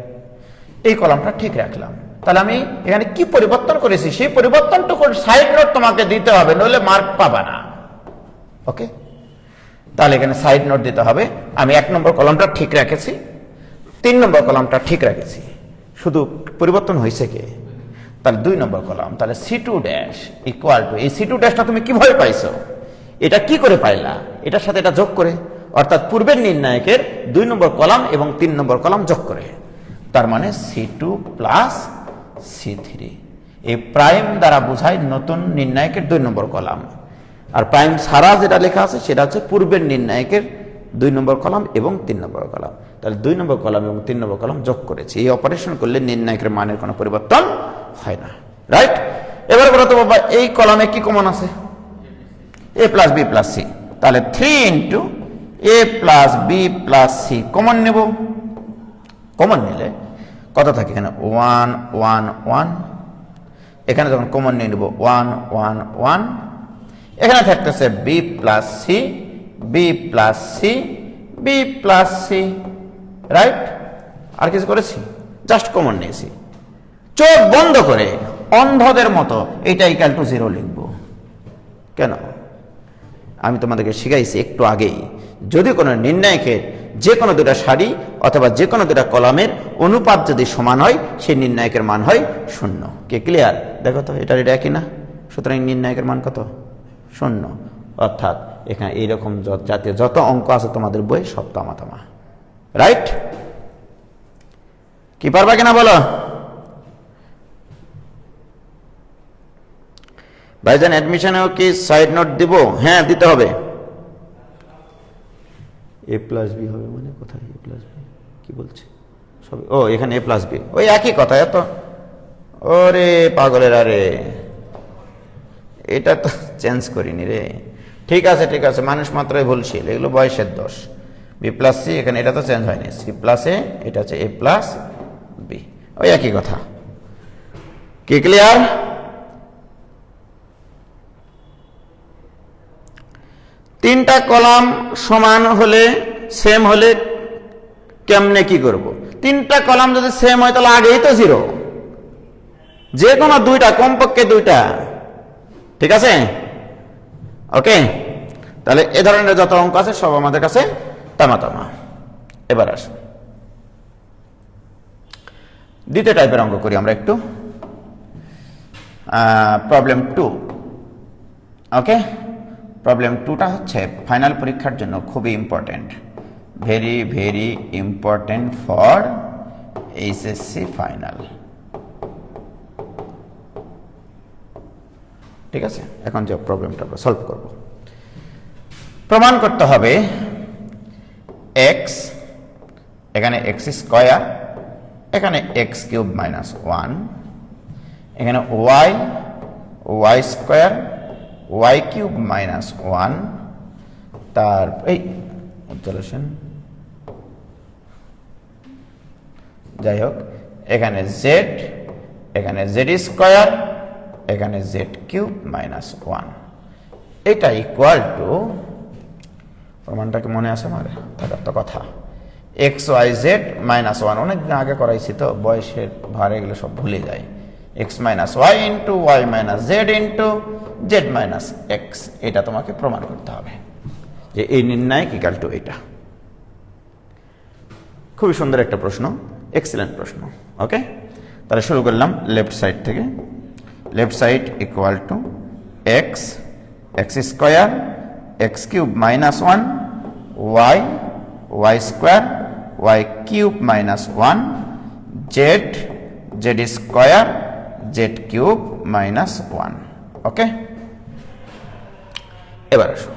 এই কলামটা ঠিক রাখলাম। তাহলে আমি এখানে কি পরিবর্তন করেছি সেই পরিবর্তনটুকু সাইড নোট তোমাকে দিতে হবে, নইলে মার্ক পাবা না। ওকে, তাহলে এখানে সাইড নোট দিতে হবে। আমি 1 নম্বর কলামটা ঠিক রেখেছি, 3 নম্বর কলামটা ঠিক রেখেছি, শুধু পরিবর্তন হয়েছে কে? তাহলে 2 নম্বর কলাম, তাহলে C2 ড্যাশ ইকুয়াল টু, এই C2 ড্যাশটা তুমি কিভাবে পাইছো? এটা কি করে পাইলা? এটার সাথে এটা যোগ করে অর্থাৎ পূর্বের নির্ণায়কের 2 নম্বর কলাম এবং 3 নম্বর কলাম যোগ করে, তার মানে C2 প্লাস C3। এই প্রাইম দ্বারা বোঝায় নতুন নির্ণায়কের 2 নম্বর কলাম, আর প্রাইম ছাড়া যেটা লেখা আছে সেটা হচ্ছে পূর্বের নির্ণায়কের 2 নম্বর কলাম এবং 3 নম্বর কলাম। তাহলে 2 নম্বর কলাম এবং 3 নম্বর কলাম যোগ করেছি। এই অপারেশন করলে নির্ণায়কের মানের কোনো পরিবর্তন হয় না, রাইট? এবার বলো তো বাবা, এই কলামে কি কমন আছে? a plus B plus C. তাহলে 3 into a plus B plus C common নেব। কমন নিলে কত থাকে এখানে? 1 1 1। এখানে যখন কমন নিয়ে নেব 1 1 1। এখানে থাকতেছে B plus C, B plus C, B plus C, right? আর কিছু করেছি? জাস্ট কমন নিয়েছি। চোখ বন্ধ করে অন্ধদের মতো এটা ইকুয়াল টু 0 লিখব। কেন? আমি তোমাদেরকে শিখাইছি একটু আগেই, যদি কোনো নির্ণায়কের যে কোনো দুটা সারি অথবা যে কোনো দুটা কলামের অনুপাত যদি সমান হয়, সেই নির্ণায়কের মান হয় 0। কে ক্লিয়ার? দেখো তো এটা একই না? সুতরাং নির্ণায়কের মান কত? 0। অর্থাৎ এখানে এইরকম জাতীয় যত অঙ্ক আছে তোমাদের বই সব তামা, রাইট? কি পারবা কিনা বলো? ভাইজান অ্যাডমিশনেও কি সাইড নোট দিব? হ্যাঁ, দিতে হবে। a প্লাস বি হবে মানে কোথায় a প্লাস বি? কি বলছে সব? ও এখানে a প্লাস বি, ওই একই কথা। এত ওরে পাগলের, আরে এটা তো চেঞ্জ করিনি রে। ঠিক আছে ঠিক আছে, মানুষ মাত্রই ভুলছিল, এগুলো বয়সের দোষ। বি প্লাস সি, এখানে এটা তো চেঞ্জ হয়নি। সি প্লাস এ, এটা হচ্ছে a প্লাস বি, ওই একই কথা। কি ক্লিয়ার? তিনটা কলাম সমান হলে, সেম হলে কেমনে কি করব? তিনটা কলাম যদি সেম হয় তাহলে আগেই তো 0, যে কোনো দুইটা, কমপক্ষে দুইটা, ঠিক আছে? ওকে, তাহলে এ ধরনের যত অঙ্ক আছে সব আমাদের কাছে তামা। এবার আসো দ্বিতীয় টাইপের অঙ্ক করি আমরা একটু। প্রবলেম 2। ওকে, প্রবলেম 2টা হচ্ছে ফাইনাল পরীক্ষার জন্য খুবই important, very very important for HSC final. ঠিক আছে, এখন যে প্রবলেমটা আমরা সলভ করব, প্রমাণ করতে হবে এক্স, এখানে এক্স স্কয়ার, এখানে এক্স কিউব মাইনাস 1, এখানে Y, Y square, Y cube minus 1, তার এই সলিউশন, যাই হোক, এখানে জেড, এখানে জেড স্কয়ার, এখানে জেড কিউব মাইনাস 1, এটা ইকুয়াল টু, প্রমাণটাকে মনে আছে আমার? থাকার তো কথা, এক্স ওয়াই জেড মাইনাস 1। অনেকদিন আগে করাইছি তো, বয়সের ভার এগুলো সব ভুলে যায়। X minus Y into Y minus Z into Z minus X, এটা তোমাকে প্রমাণ করতে হবে যে এই নির্ণায়ক ইকুয়াল টু এটা। খুবই সুন্দর একটা প্রশ্ন, এক্সিলেন্ট প্রশ্ন। ওকে, তাহলে শুরু করলাম লেফট সাইড থেকে। Left side equal to X, X square, X cube minus 1, Y, Y square, Y cube minus 1, Z, Z square, Z cube minus 1। Okay, এবার আসো,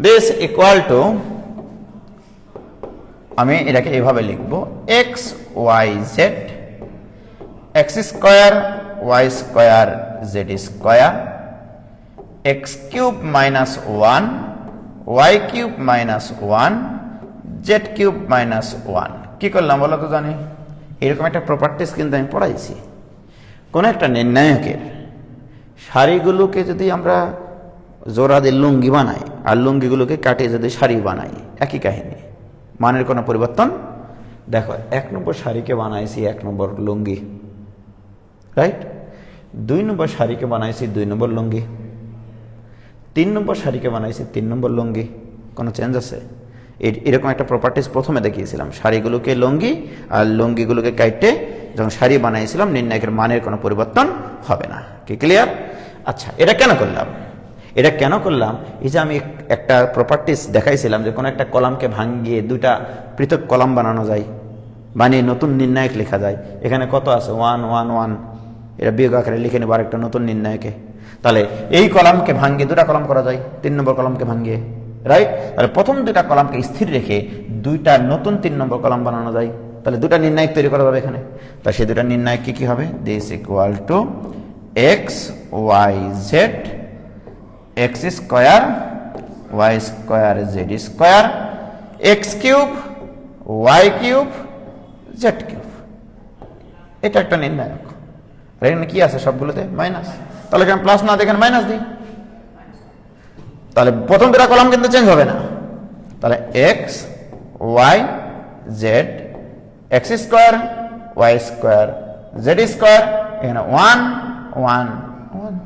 দিস ইকুয়াল টু, আমি এটাকে এভাবে লিখব, X Y Z, X square, Y square, Z square, X cube minus 1, Y cube minus 1, Z cube minus 1। কি করলাম বলো তো? জানি এরকম একটা প্রপার্টিস কিন্তু আমি পড়াইছি। কোন একটা নির্ণায়কের সারিগুলোকে যদি আমরা জোড়া দিয়ে লুঙ্গি বানাই আর লুঙ্গিগুলোকে কাটিয়ে যদি সারি বানাই, একই কাহিনী, মানের কোনো পরিবর্তন। দেখো, 1 নম্বর সারিকে বানাইছি 1 নম্বর লুঙ্গি, রাইট? 2 নম্বর সারিকে বানাইছি 2 নম্বর লুঙ্গি, 3 নম্বর সারিকে বানাইছি 3 নম্বর লুঙ্গি। কোনো চেঞ্জ আছে? এরকম একটা প্রপার্টিস প্রথমে দেখিয়েছিলাম, সারিগুলোকে লুঙ্গি আর লুঙ্গিগুলোকে কাটে যখন সারি বানাইছিলাম, নির্ণায়কের মানের কোনো পরিবর্তন হবে না। কি ক্লিয়ার? আচ্ছা, এটা কেন করলাম? এটা কেন করলাম, এই যে আমি একটা প্রপার্টিস দেখাইছিলাম যে কোনো একটা কলামকে ভাঙিয়ে দুইটা পৃথক কলাম বানানো যায়, বানিয়ে নতুন নির্ণায়ক লেখা যায়। এখানে কত আছে 1 1 1, এটা বিয়োগ আকারে লিখে নেব আরেকটা নতুন নির্ণায়কে। তাহলে এই কলামকে ভাঙিয়ে দুটা কলাম করা যায়, 3 নম্বর কলামকে ভাঙিয়ে, রাইট। তাহলে প্রথম দুটা কলামকে স্থির রেখে দুইটা নতুন 3 নম্বর কলাম বানানো যায়। তাহলে দুটা নির্ণায়ক তৈরি করা যাবে এখানে। তাহলে সেই দুটা নির্ণায়ক কি হবে, this equal to X Y Z X square Y square Z square X cube Y cube Z cube. এটা একটা নির্ণায়ক। আর এখানে কি আছে সবগুলোতে মাইনাস, তাহলে এখানে প্লাস না দেখেন মাইনাস দিই, তাহলে প্রথম দুটা কলাম কিন্তু চেঞ্জ হবে না। তাহলে X Y Z X square Y square Z square, এখানে 1 1 1,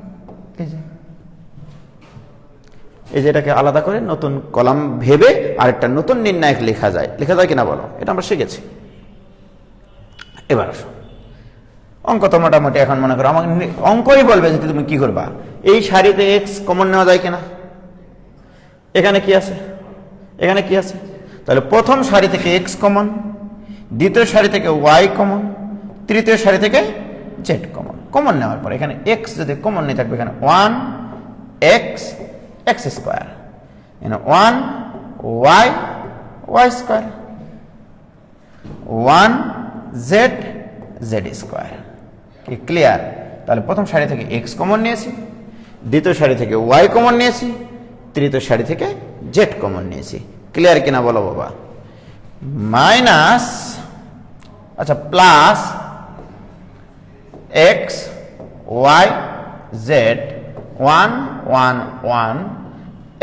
এই যে এটাকে আলাদা করে নতুন কলাম ভেবে আরেকটা নতুন নির্ণায়ক লেখা যায় কিনা বলো, এটা আমরা শিখেছি। এবার আসো অঙ্ক তো মোটামুটি এখন মনে করো আমাকে অঙ্কই বলবে যে তুমি কি করবা, এই সারিতে এক্স কমন নেওয়া যায় কিনা, এখানে কি আছে এখানে কি আছে, তাহলে প্রথম সারি থেকে এক্স কমন, দ্বিতীয় সারি থেকে ওয়াই কমন, তৃতীয় সারি থেকে জেড কমন। কমন নেওয়ার পর এখানে এক্স যদি কমন নিয়ে থাকবে এখানে 1 এক্স এক্স স্কোয়ার, এখানে 1 Y Y square, 1 Z Z square. কি ক্লিয়ার? তাহলে প্রথম সারি থেকে এক্স কমন নিয়েছি, দ্বিতীয় সারি থেকে ওয়াই কমন নিয়েছি, তৃতীয় সারি থেকে জেড কমন নিয়েছি। ক্লিয়ার কিনা বলো বাবা? মাইনাস, আচ্ছা plus X Y Z 1 1 1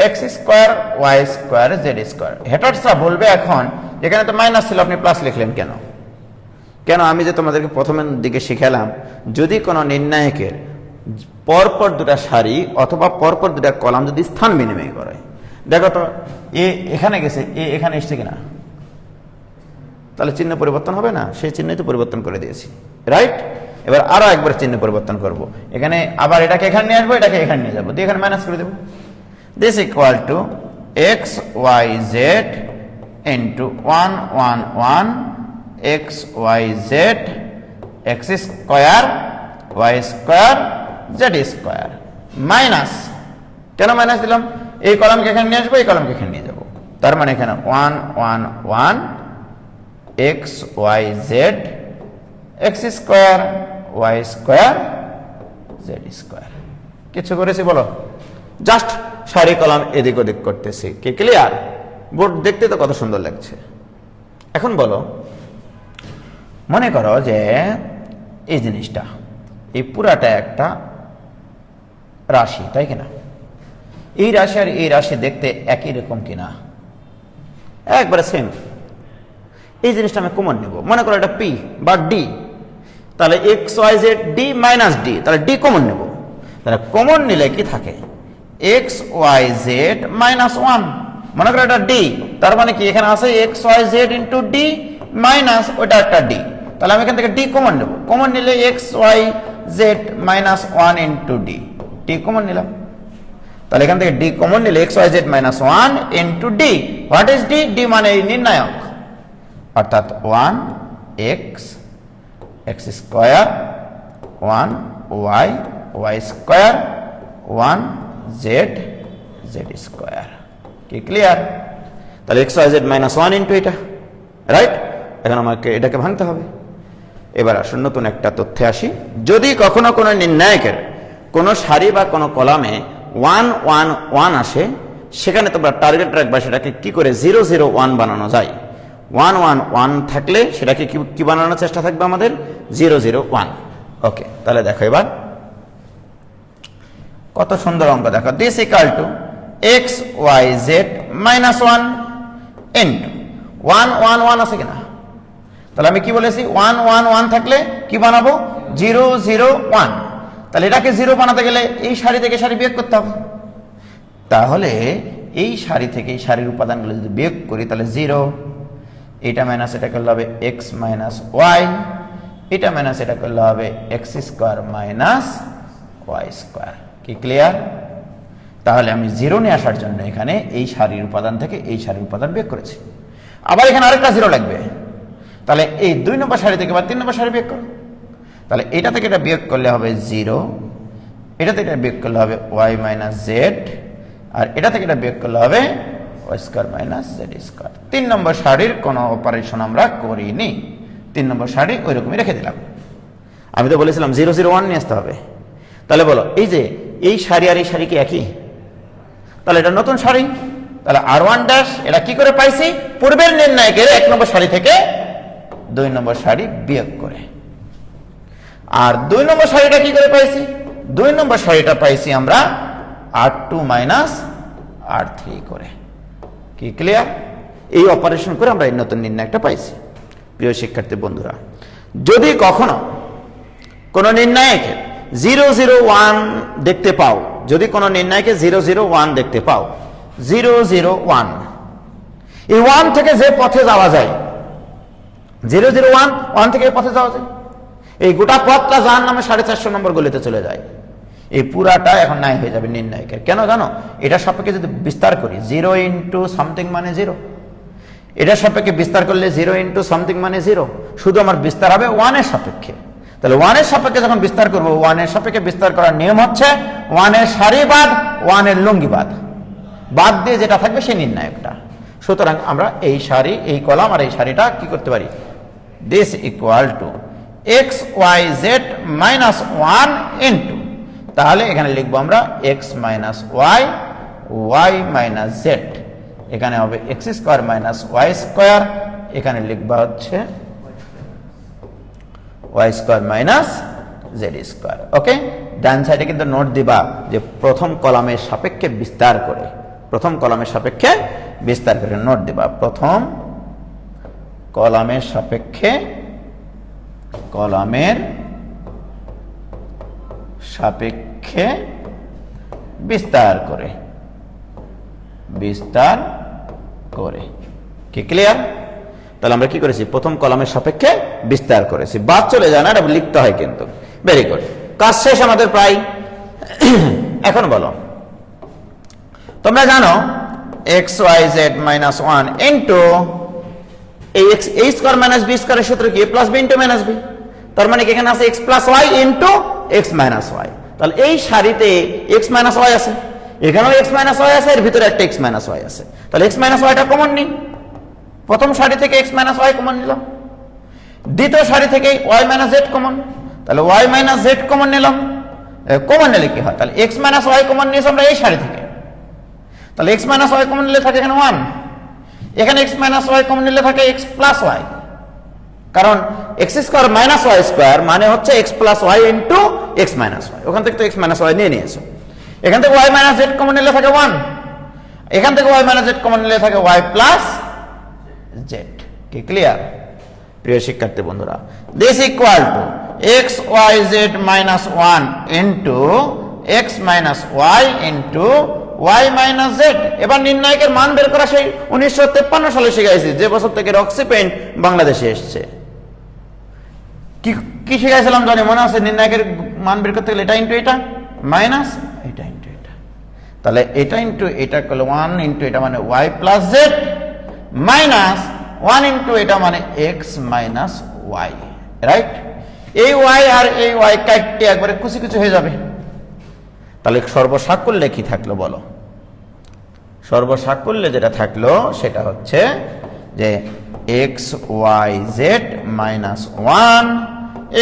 X square Y square Z square. হেটার্সরা বলবে এখন এখানে তো মাইনাস ছিল আপনি প্লাস লিখলেন কেন? কেন? আমি যে তোমাদেরকে প্রথমের দিকে শিখালাম, যদি কোনো নির্ণায়কের পরপর দুটা সারি অথবা পরপর দুটা কলাম যদি স্থান বিনিময় করে, দেখো তো এ এখানে গেছে, এ এখানে এসছে কিনা, তাহলে চিহ্ন পরিবর্তন হবে না? সেই চিহ্নই তো পরিবর্তন করে দিয়েছি, রাইট। এবার আরো একবার চিহ্ন পরিবর্তন করব, এখানে আবার এটাকে এখানে নিয়ে আসবো, এটাকে এখানে নিয়ে যাবো, দিয়ে এখানে মাইনাস করে দেবো। This equal to X Y Z into 1 1 1 X Y Z X square Y square Z square minus, কেন মাইনাস দিলাম? এই কলামকে এখানে নিয়ে আসবো, এই কলামকে এখানে নিয়ে যাবো, তার মানে এখানে 1 1 1 X Y Z X square Y square Z square. কিছু করেছি বলো? জাস্ট সারি কলাম এদিক ওদিক করতেছি। কি ক্লিয়ার? বোর্ড দেখতে তো কত সুন্দর লাগছে। এখন বলো, মনে করো যে এই জিনিসটা, এই পুরাটা একটা রাশি, তাই কিনা? এই রাশি আর এই রাশি দেখতে একই রকম কিনা? একবারে সেম। এই জিনিসটা আমি কমন নেব, মনে করো এটা পি বা ডি, তাহলে X Y Z D minus D, তাহলে ডি কমন নেব। তাহলে কমন নিলে কি থাকে? এক্স ওয়াই জেড মাইনাস 1, মনে করো এটা ডি, তার মানে কি এখানে আছে X Y Z into D minus ওটা একটা ডি, তাহলে আমি এখান থেকে ডি কমন নেব। কমন নিলে X Y Z minus 1 into D, D common নিলাম। তাহলে এখান থেকে ডি কমন নিলে X Y Z minus 1 into D. What is D? D মানে এই নির্ণায়ক, অর্থাৎ 1 X X square 1 Y Y square 1 Z Z square. কি ক্লিয়ার? তাহলে X Y Z minus 1 into এটা, রাইট। এখন আমাকে এটাকে ভাঙতে হবে। এবার আসুন নতুন একটা তথ্যে আসি। যদি কখনো কোনো নির্ণায়কের কোনো সারি বা কোনো কলামে 1 1 1 আসে, সেখানে তোমরা টার্গেট রাখবা সেটাকে কি করে 0 0 1 বানানো যায়। 1 1 1 থাকলে সেটাকে কি বানানোর চেষ্টা থাকবে আমাদের? 0 0 1। ওকে, তাহলে দেখো এবার কত সুন্দর অঙ্ক দেখো। This equal to X Y Z minus 1 into 1 1 1 আছে কিনা? তাহলে আমি কি বলেছি? 1 1 1 থাকলে কি বানাবো? 0 0 1। তাহলে এটাকে 0 বানাতে গেলে এই সারি থেকে সারি বিয়োগ করতে হবে। তাহলে এই সারি থেকে এই সারির উপাদানগুলো যদি বিয়োগ করি, তাহলে 0, এটা মাইনাস এটা করলে হবে এক্স মাইনাস ওয়াই, এটা মাইনাস এটা করলে হবে X square minus Y square. কি ক্লিয়ার? তাহলে আমি 0 নিয়ে আসার জন্য এখানে এই সারির উপাদান থেকে এই সারির উপাদান বিয়োগ করেছি। আবার এখানে আরেকটা 0 লাগবে, তাহলে এই 2 নম্বর সারি থেকে বা 3 নম্বর সারি বিয়োগ করো। তাহলে এটা থেকে এটা বিয়োগ করলে হবে 0, এটা থেকে এটা বিয়োগ করলে হবে y মাইনাস জেড, আর এটা থেকে এটা বিয়োগ করলে হবে y square minus Z square. 3 নম্বর সারির কোনো অপারেশন আমরা করিনি, 3 নম্বর সারি ওই রকমই রেখে দিলাম। আমি তো বলেছিলাম 0 0 1 নিয়ে আসতে হবে। তাহলে বলো এই যে এই সারি আর এই সারি কি একই? তাহলে এটা নতুন সারি, তাহলে r1 ড্যাশ এটা কি করে পাইছি? পূর্বের নির্ণায়কের 1 নম্বর সারি থেকে 2 নম্বর সারি বিয়োগ করে। আর 2 নম্বর সারিটা কি করে পাইছি? 2 নম্বর সারিটা পাইছি আমরা r2 মাইনাস r3 করে। কি ক্লিয়ার? এই অপারেশন করে আমরা এই নতুন নির্ণায়কটা পাইছি। প্রিয় শিক্ষার্থী বন্ধুরা, যদি কখনো কোনো নির্ণায়কের 0 0 1 দেখতে পাও, যদি কোনো নির্ণায়কে 0 0 1 দেখতে পাও, 0 0 1, এই 1 থেকে যে পথে যাওয়া যায়, 0 0 1 থেকে এই পথে যাওয়া যায়, এই গোটা পথটা যার নামে 450 নম্বর গলিতে চলে যায়, এই পুরাটা এখন নাই হয়ে যাবে নির্ণায়কের। কেন জানো? এটার সাপেক্ষে যদি বিস্তার করি 0 ইন্টু সামথিং মানে 0, এটার সাপেক্ষে বিস্তার করলে 0 ইন্টু সামথিং মানে 0, শুধু আমার বিস্তার হবে 1 এর সাপেক্ষে। তাহলে 1 এর সাপেক্ষে যখন বিস্তার করব, 1 এর সাপেক্ষে বিস্তার করার নিয়ম হচ্ছে 1 এর সারি বাদ 1 এর লঙ্গি বাদ দিয়ে যেটা থাকবে সেই নির্ণায়কটা। সুতরাং আমরা এই সারি, এই কলাম আর এই সারিটা কি করতে পারি? This equal to x y z minus 1 into, তাহলে এখানে লিখবো আমরা x minus y y minus z, এখানে হবে x square minus y square, এখানে লিখবা হচ্ছে y square minus z square. Okay, ডান সাইডে কিন্তু নোট দিবা যে প্রথম কলামের সাপেক্ষে বিস্তার করে, প্রথম কলামের সাপেক্ষে বিস্তার করে নোট দিবা, প্রথম কলামের সাপেক্ষে, কলামের সাপেক্ষে বিস্তার করে, বিস্তার করে। কি ক্লিয়ার? তাহলে আমরা কি করেছি? প্রথম কলামের সাপেক্ষে বিস্তার করেছি, বাদ চলে যায় না, এটা লিখতে হয় কিন্তু। ভেরি গুড, কাজ শেষ আমাদের প্রায়। এখন বলো, তোমরা জানো x y z minus 1 into এই a স্কোয়ার মাইনাস b স্কোয়ারের সূত্র কি? a plus b into minus b। তার মানে কি এখানে আছে x plus y into x minus y। তাহলে এই সারিতে x মাইনাস y আছে, এখানেও x মাইনাস y আছে, এর ভিতরে একটা x মাইনাস y আছে। তাহলে x মাইনাস yটা কমন নিই, প্রথম সারি থেকে x মাইনাস y কমন নিলাম, দ্বিতীয় সারি থেকে y মাইনাস z কমন, তাহলে y মাইনাস z কমন নিলাম। কমন নিলে কি হয়? তাহলে x মাইনাস y কমন নিয়েছি আমরা এই সারি থেকে, তাহলে x মাইনাস y কমন নিলে থাকে এখানে 1, এখানে x মাইনাস y কমন নিলে থাকে x প্লাস y, কারণ x square minus y square মানে হচ্ছে x plus y into x minus y, ওখান থেকে তো x মাইনাস y নিয়ে নিয়েছো। এখান থেকে y মাইনাস z কমন নিলে থাকে 1, এখান থেকে y মাইনাস z কমন নিলে থাকে y প্লাস z। কি ক্লিয়ার প্রিয় শিক্ষার্থী বন্ধুরা? This equal to x y z minus 1 into x minus y into y minus z। এবার নির্ণায়কের মান বের করা সেই 1953 সালে শিখাইছি, যে বছর থেকে রক্সি পেইন্ট বাংলাদেশে এসছে। কি শিখাইছিলাম জানি মনে আছে? নির্ণায়কের মান বের করতে গেলে এটা ইন্টু এটা মাইনাস এটা ইন্টু এটা, তাহলে এটা ইন্টু এটা করলে 1 ইন্টু এটা মানে y plus z minus 1 into এটা মানে x মাইনাস y, রাইট? এই y আর এই y কাটতে একবারে কুচি কুচি হয়ে যাবে। তাহলে সর্বসাকল্যে কি থাকলো বলো? সর্বসাকল্যে যেটা থাকলো সেটা হচ্ছে যে x y z minus 1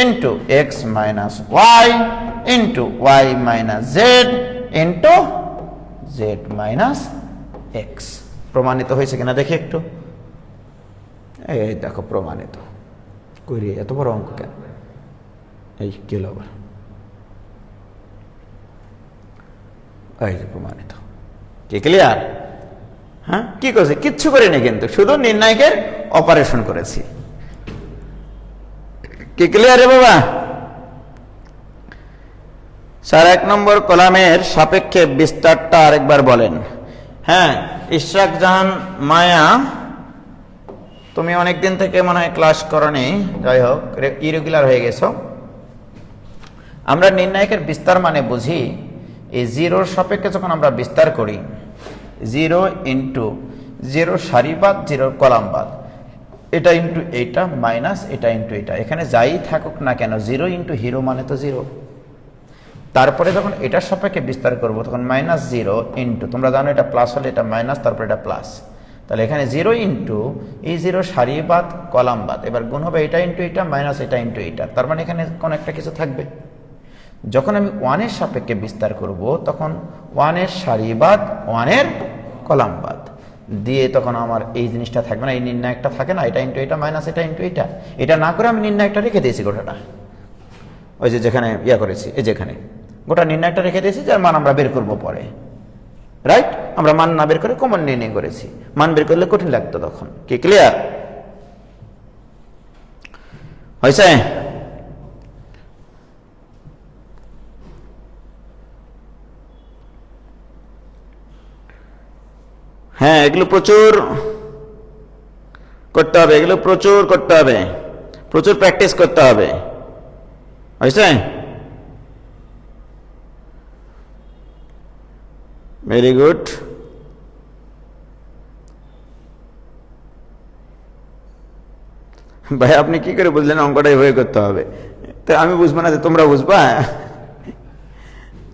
into x minus y into y minus z into z minus x। প্রমাণিত হয়েছে কিনা দেখি একটু। এই দেখো প্রমাণিত। কই এত বড় অঙ্ক কেন? এই কি হলো আবার? এই যে প্রমাণিত। কি ক্লিয়ার? হ্যাঁ, কি করেছে? কিচ্ছু করিনি কিন্তু, শুধু নির্ণায়কের অপারেশন করেছি। কি ক্লিয়ার রে বাবা? 1 নম্বর কলামের সাপেক্ষে বিস্তারটা আরেকবার বলেন। হ্যাঁ, ইশরাক জাহান মায়া, তুমি অনেকদিন থেকে মনে হয় ক্লাস করনি, যাই হোক ইরেগুলার হয়ে গেছো। আমরা নির্ণায়কের বিস্তার মানে বুঝি এই জিরোর সাপেক্ষে যখন আমরা বিস্তার করি, 0 ইন্টু 0 সারি বাদ 0 কলাম বাদ, এটা ইন্টু এইটা মাইনাস এটা ইন্টু এটা, এখানে যাই থাকুক না কেন 0 ইন্টু হিরো মানে তো 0। তারপরে যখন এটার সাপেক্ষে বিস্তার করব তখন -0 ইন্টু, তোমরা জানো এটা প্লাস হলে এটা মাইনাস, তারপরে এটা প্লাস, তাহলে এখানে 0 ইন্টু এই 0 সারি বাদ কলাম বাদ, এবার গুণ হবে এটা ইন্টু এটা মাইনাস এটা ইন্টু এটা, তার মানে এখানে কোন একটা কিছু থাকবে। যখন আমি 1 এর সাপেক্ষে বিস্তার করব তখন 1 এর সারি বাদ 1 এর কলাম বাদ দিয়ে তখন আমার এই জিনিসটা থাকবে না, এই নির্ণায়কটা থাকে না, এটা ইন্টু এটা মাইনাস এটা ইন্টু এটা, এটা না করে আমি নির্ণায়কটা রেখে দিয়েছি গোটাটা, ওই যে যেখানে করেছি, এই যেখানে গোটা নির্ণায়কটা রেখে দিয়েছি, যার মান আমরা বের করব পরে, রাইট? আমরা মান না বের করে কমন নির্ণয় করেছি, মান বের করলে কঠিন লাগতো তখন। কি ক্লিয়ার হয়েছে? হ্যাঁ, এগুলো প্রচুর করতে হবে, এগুলো প্রচুর করতে হবে, প্রচুর প্র্যাকটিস করতে হবে। হয়েছে? Very good. ভাই আপনি কি করে বুঝলেন অঙ্কটা এভাবে করতে হবে? তো আমি বুঝবো না যে তোমরা বুঝবা?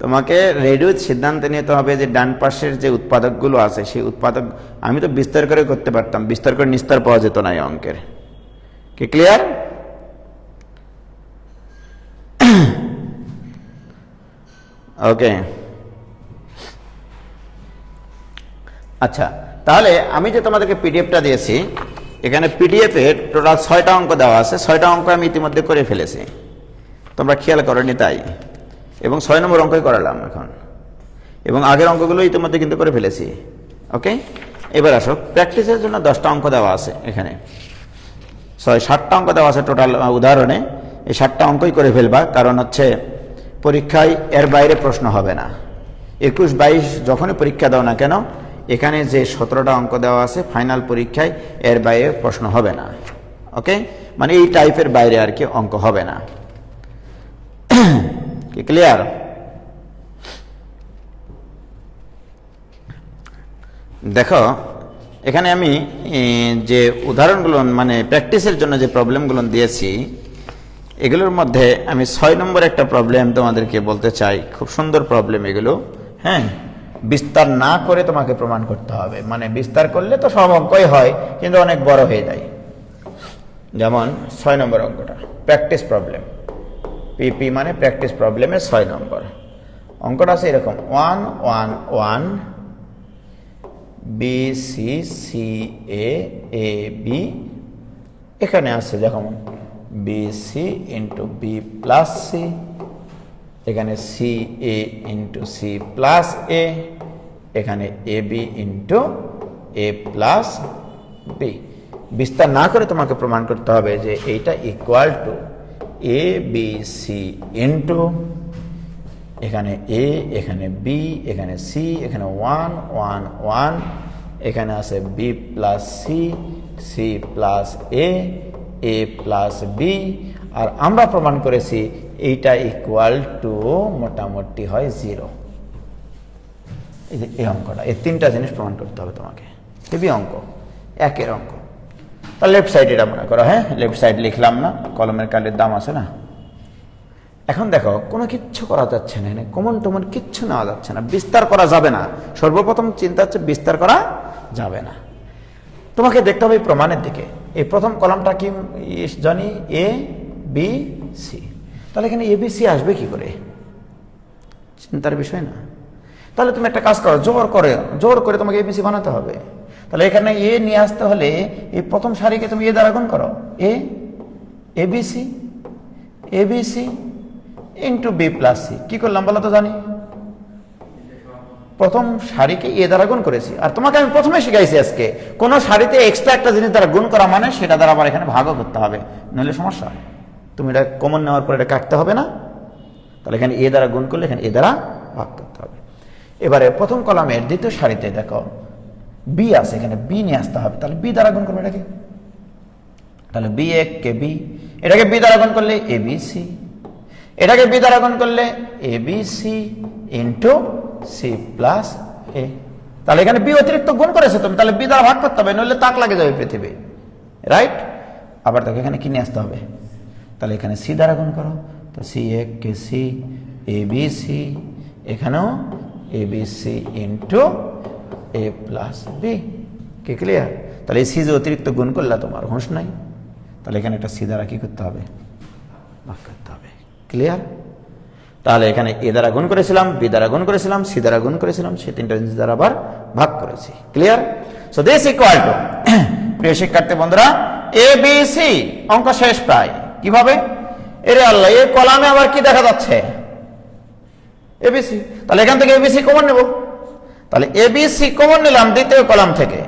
তোমাকে রেডিও সিদ্ধান্ত নিতে হবে যে ডান পাশের যে উৎপাদকগুলো আছে সেই উৎপাদক, আমি তো বিস্তার করে করতে পারতাম, বিস্তার করে নিস্তার পাওয়া যেত না এই অঙ্কের। কি ক্লিয়ার? ওকে, আচ্ছা, তাহলে আমি যে তোমাদেরকে পিডিএফটা দিয়েছি, এখানে পিডিএফের টোটাল 6টা অঙ্ক দেওয়া আছে, 6টা অঙ্ক আমি ইতিমধ্যে করে ফেলেছি, তোমরা খেয়াল করোনি তাই, এবং 6 নম্বর অঙ্কই করালাম এখন, এবং আগের অঙ্কগুলো ইতিমধ্যে কিন্তু করে ফেলেছি। ওকে, এবার আসো, প্র্যাকটিসের জন্য 10টা অঙ্ক দেওয়া আছে এখানে, 7টা অঙ্ক দেওয়া আছে টোটাল উদাহরণে, এই 7টা অঙ্কই করে ফেলবা, কারণ হচ্ছে পরীক্ষায় এর বাইরে প্রশ্ন হবে না। 21-22 যখনই পরীক্ষা দাও না কেন, এখানে যে 17টা অঙ্ক দেওয়া আছে ফাইনাল পরীক্ষায় এর বাইরে প্রশ্ন হবে না। ওকে, মানে এই টাইপের বাইরে আর কি অঙ্ক হবে না। কি ক্লিয়ার? দেখো এখানে আমি যে উদাহরণগুলো মানে প্র্যাকটিসের জন্য যে প্রবলেমগুলো দিয়েছি, এগুলোর মধ্যে আমি 6 নম্বর একটা প্রবলেম তোমাদেরকে বলতে চাই, খুব সুন্দর প্রবলেম এগুলো। হ্যাঁ, বিস্তার না করে তোমাকে প্রমাণ করতে হবে, মানে বিস্তার করলে তো সব অঙ্কই হয় কিন্তু অনেক বড় হয়ে যায়। যেমন 6 নম্বর অঙ্কটা প্র্যাকটিস প্রবলেম, পিপি মানে প্র্যাকটিস প্রবলেমের 6 নম্বর অঙ্কটা আছে এরকম, 1 1 1 B C C A A B, এখানে আছে যেমন B C into B plus C, এখানে C A into C plus A, এখানে A B into A plus B. বিস্তার না করে তোমাকে প্রমাণ করতে হবে যে এইটা equal to A B C into এখানে এ, এখানে বি, এখানে সি, এখানে 1 1 1, এখানে আছে B plus C, C plus A, A plus B, আর আমরা প্রমাণ করেছি এইটা ইকুয়াল টু মোটামুটি হয় 0। এই যে এই অঙ্কটা, এই 3টা জিনিস প্রমাণ করতে হবে তোমাকে, হেভি অঙ্ক, একের অঙ্ক। তাহলে লেফট সাইড এটা মনে করো, হ্যাঁ লেফট সাইড লিখলাম না, কলমের কালির দাম আছে না। এখন দেখো কোনো কিচ্ছু করা যাচ্ছে না, কমন টমন কিচ্ছু নেওয়া যাচ্ছে না, বিস্তার করা যাবে না। সর্বপ্রথম চিন্তা হচ্ছে বিস্তার করা যাবে না, তোমাকে দেখতে হবে প্রমাণের দিকে। এই প্রথম কলামটা কি জানি, এ বি সি, তাহলে এখানে এ বি সি আসবে কি করে, চিন্তার বিষয় না। তাহলে তুমি একটা কাজ করো, জোর করে তোমাকে এবিসি বানাতে হবে। তাহলে এখানে এ নিয়ে আসতে হলে এই প্রথম সারিকে তুমি এ দ্বারা গুণ করো, ABC ABC into B plus C. কি করলাম বলো তো, জানি প্রথম সারিকে এ দ্বারা গুণ করেছি, আর তোমাকে আমি প্রথমে শিখাইছি আজকে কোন সারিতে এক্সট্রা একটা জিনিস দ্বারা গুণ করা মানে সেটা দ্বারা আবার এখানে ভাগও করতে হবে, নইলে সমস্যা। তুমি এটা কমন নেওয়ার পর এটা কাটতে হবে না, তাহলে এখানে এ দ্বারা গুণ করলে এখানে এ দ্বারা ভাগ করতে হবে। এবারে প্রথম কলামের দ্বিতীয় সারিতে দেখো বি আছে, এখানে বি নিয়ে আসতে হবে, তাহলে বি দ্বারা গুণ করবে এটাকে, তাহলে বি এক কে বি, এটাকে বি দ্বারা গুণ করলে এ বি সি, এটাকে বি দ্বারা গুণ করলে A B C, into C plus A. তাহলে এখানে বি অতিরিক্ত গুণ করেছে তুমি, তাহলে বি দ্বারা ভাগ করতে হবে, নইলে তাক লাগে যাবে পৃথিবী, রাইট? আবার দেখো এখানে কি নিয়ে আসতে হবে, তাহলে এখানে সি দ্বারা গুণ করো, তো সি এ কে সি এ বি সি, এখানেও এ B C into A plus B. কি ক্লিয়ার? তাহলে এই সি যে অতিরিক্ত গুণ করলে তোমার হুঁশ নাই, তাহলে এখানে একটা সি দ্বারা কি করতে হবে, ভাগ করতে হবে। ক্লিয়ার? তাহলে এখানে এ দ্বারা গুণ করেছিলাম, বি দ্বারা গুণ করেছিলাম, সি দ্বারা গুণ করেছিলাম, সে তিনটা জিনিস দ্বারা আবার ভাগ করেছি। Clear? So this equal two, প্রিয় শিক্ষার্থী বন্ধুরা, এ বি সি অঙ্ক শেষ প্রায়। কিভাবে? এরে আল্লাহ, এই কলামে আবার কি দেখা যাচ্ছে, এবিসি। তাহলে এখান থেকে এবিসি কমন নেব, তাহলে এবিসি কমন নিলাম দ্বিতীয় কলাম থেকে।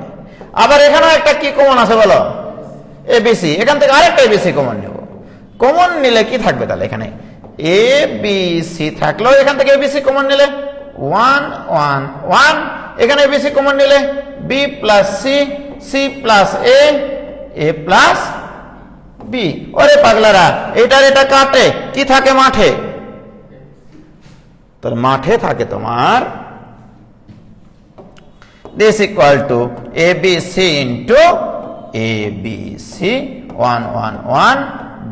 আবার এখানেও একটা কি কমন আছে বলো, এবিসি, এখান থেকে আরেকটা এবিসি কমন নেব। কমন নিলে কি থাকবে, তাহলে এখানে এ বি সি থাকলেও এখান থেকে এবিসি কমন নিলে 1 1 1, এখানে এবিসি কমন নিলে B plus C, C plus A, A plus B. ওরে পাগলারা, এটার এটা কাটে, কি থাকে মাঠে, তাহলে মাঠে থাকে তোমার this equal to A B C into A B C 1 1 1,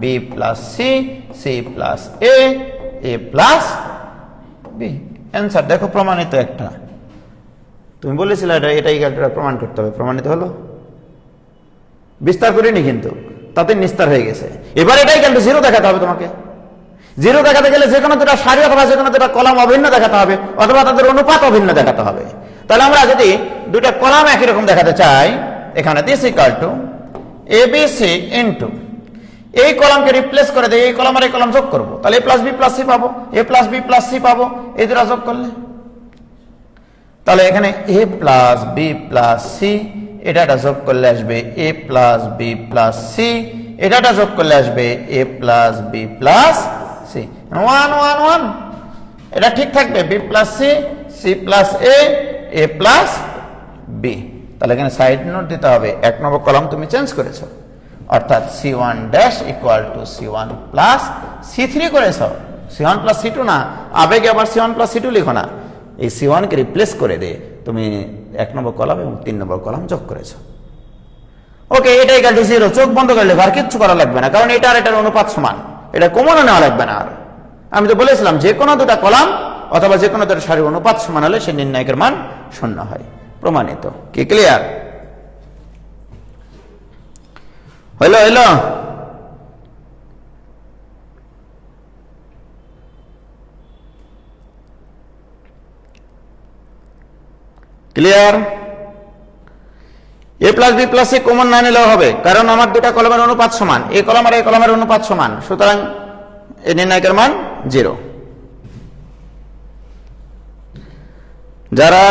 B plus C, C plus A, A plus B. Answer দেখো, প্রমাণিত একটা। তুমি বলেছিলে এটা ইকুয়ালটা প্রমাণ করতে হবে, প্রমাণিত হলো। বিস্তার করিনি কিন্তু, তাতে নিস্তার হয়ে গেছে। এবার এটাই কিন্তু জিরো দেখাতে হবে তোমাকে। জিরো দেখাতে গেলে যে কোনো দুটা সারি অথবা যে কোনো দুটা কলাম অভিন্ন দেখাতে হবে, অথবা তাদের অনুপাত অভিন্ন দেখাতে হবে। তাহলে আমরা যদি দুটা কলাম একই রকম দেখাতে চাই, এখানে this equal to A B C into, এই কলামকে রিপ্লেস করে দেয়, এই কলাম আর এই কলাম যোগ করবো, তাহলে A plus B plus C পাবো, A plus B plus C পাবো, এই দুটা যোগ করলে। তাহলে এখানে A plus B plus C, এটা যোগ করলে আসবে A plus B plus C, এটা যোগ করলে আসবে A plus B plus C. 1 1 1, এটা ঠিক থাকবে, B plus C, C plus A, A plus B. তাহলে এখানে সাইড নোট দিতে হবে, 1 নম্বর কলাম তুমি চেঞ্জ করেছো, অর্থাৎ C1 dash equal to C1 plus C3 করেছ। C1 প্লাস C2 না, আবেগে আবার C1 প্লাস C2 লিখো না, এই C1 কে রিপ্লেস করে দে তুমি 1 নম্বর কলাম এবং 3 নম্বর কলাম যোগ করেছো। ওকে, এটা ইকুয়াল টু 0, চোখ বন্ধ করে লেখো, আর কিচ্ছু করা লাগবে না, কারণ এটা আর এটার অনুপাত সমান, এটা কমনও নেওয়া লাগবে না। আর আমি তো বলেছিলাম যে কোনো দুটা কলাম অথবা যে কোনো দুটা সারির অনুপাত সমান হলে সে নির্ণায়কের মান 0 হয়। প্রমাণিত। কি ক্লিয়ার? হইলো হইলো? Clear? A plus B plus C common না নিলেও হবে, কারণ আমার দুটা কলমের অনুপাত সমান, এই কলম আর এই কলমের অনুপাত সমান, সুতরাং এই নির্ণায়কের মান 0। যারা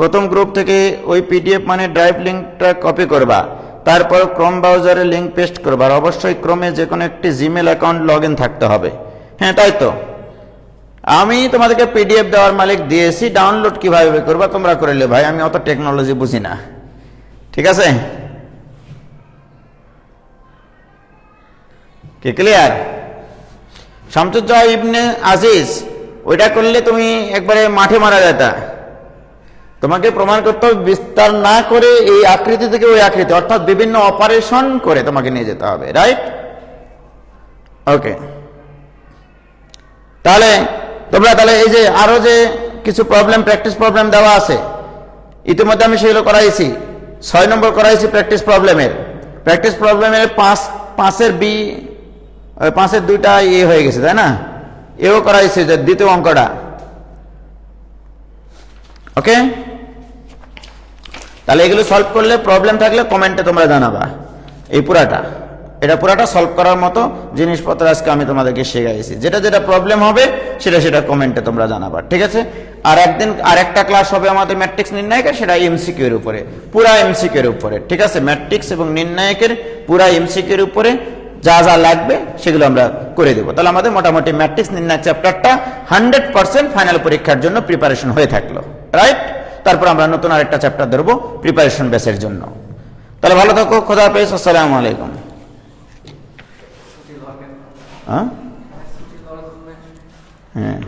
প্রথম গ্রুপ থেকে ওই পিডিএফ মানে ড্রাইভ লিঙ্কটা কপি করবা, তারপর ক্রোম ব্রাউজারে লিঙ্ক পেস্ট করবা, আর অবশ্যই ক্রোমে যে কোনো একটি জিমেল অ্যাকাউন্ট লগ ইন থাকতে হবে। হ্যাঁ তাই তো, আমি তোমাদেরকে পিডিএফ দেওয়ার মালিক দিয়েছি, ডাউনলোড কিভাবে করবা তোমরা করে লে ভাই, আমি অত টেকনোলজি বুঝি না। ঠিক আছে? কি ক্লিয়ার? শামসুজ্জামান ইবনে আজিজ, ওইটা করলে তুমি একবারে মাঠে মারা যেতা। তোমাকে প্রমাণ করতে হবে বিস্তার না করে এই আকৃতি থেকে ওই আকৃতি, অর্থাৎ বিভিন্ন অপারেশন করে তোমাকে নিয়ে যেতে হবে, রাইট? ওকে, তাহলে তোমরা তাহলে এই যে আরো যে কিছু প্রবলেম, প্র্যাকটিস প্রবলেম দেওয়া আছে, ইতিমধ্যে আমি সেগুলো করাইছি। 6 নম্বর করাইছি প্র্যাকটিস প্রবলেমের 5-5 বি, 5 2টা হয়ে গেছে, তাই না? এও করাইছে যে দ্বিতীয় অঙ্কটা। ওকে, তাহলে এগুলো সলভ করলে প্রবলেম থাকলে কমেন্টে তোমরা জানাবা। এটা পুরাটা সলভ করার মতো জিনিসপত্র আজকে আমি তোমাদেরকে শেখাইছি। যেটা যেটা প্রবলেম হবে সেটা কমেন্টে তোমরা জানাবা, ঠিক আছে? আর একদিন আরেকটা ক্লাস হবে আমাদের ম্যাট্রিক্স নির্ণায়কের, সেটা এমসিকিউ এর উপরে, পুরা এমসিকিউ এর উপরে, ঠিক আছে? ম্যাট্রিক্স এবং নির্ণায়কের পুরা এমসিকিউ এর উপরে যা যা লাগবে সেগুলো আমরা করে দেবো। তাহলে আমাদের মোটামুটি ম্যাট্রিক্স নির্ণায়ক চ্যাপ্টারটা 100% ফাইনাল পরীক্ষার জন্য প্রিপারেশন হয়ে থাকলো, রাইট? তারপর আমরা নতুন আরেকটা চ্যাপ্টার ধরবো প্রিপারেশন বেসের জন্য। তাহলে ভালো থাকো, খোদা হাফেজ, আসসালামু আলাইকুম। হ্যাঁ, হ্যাঁ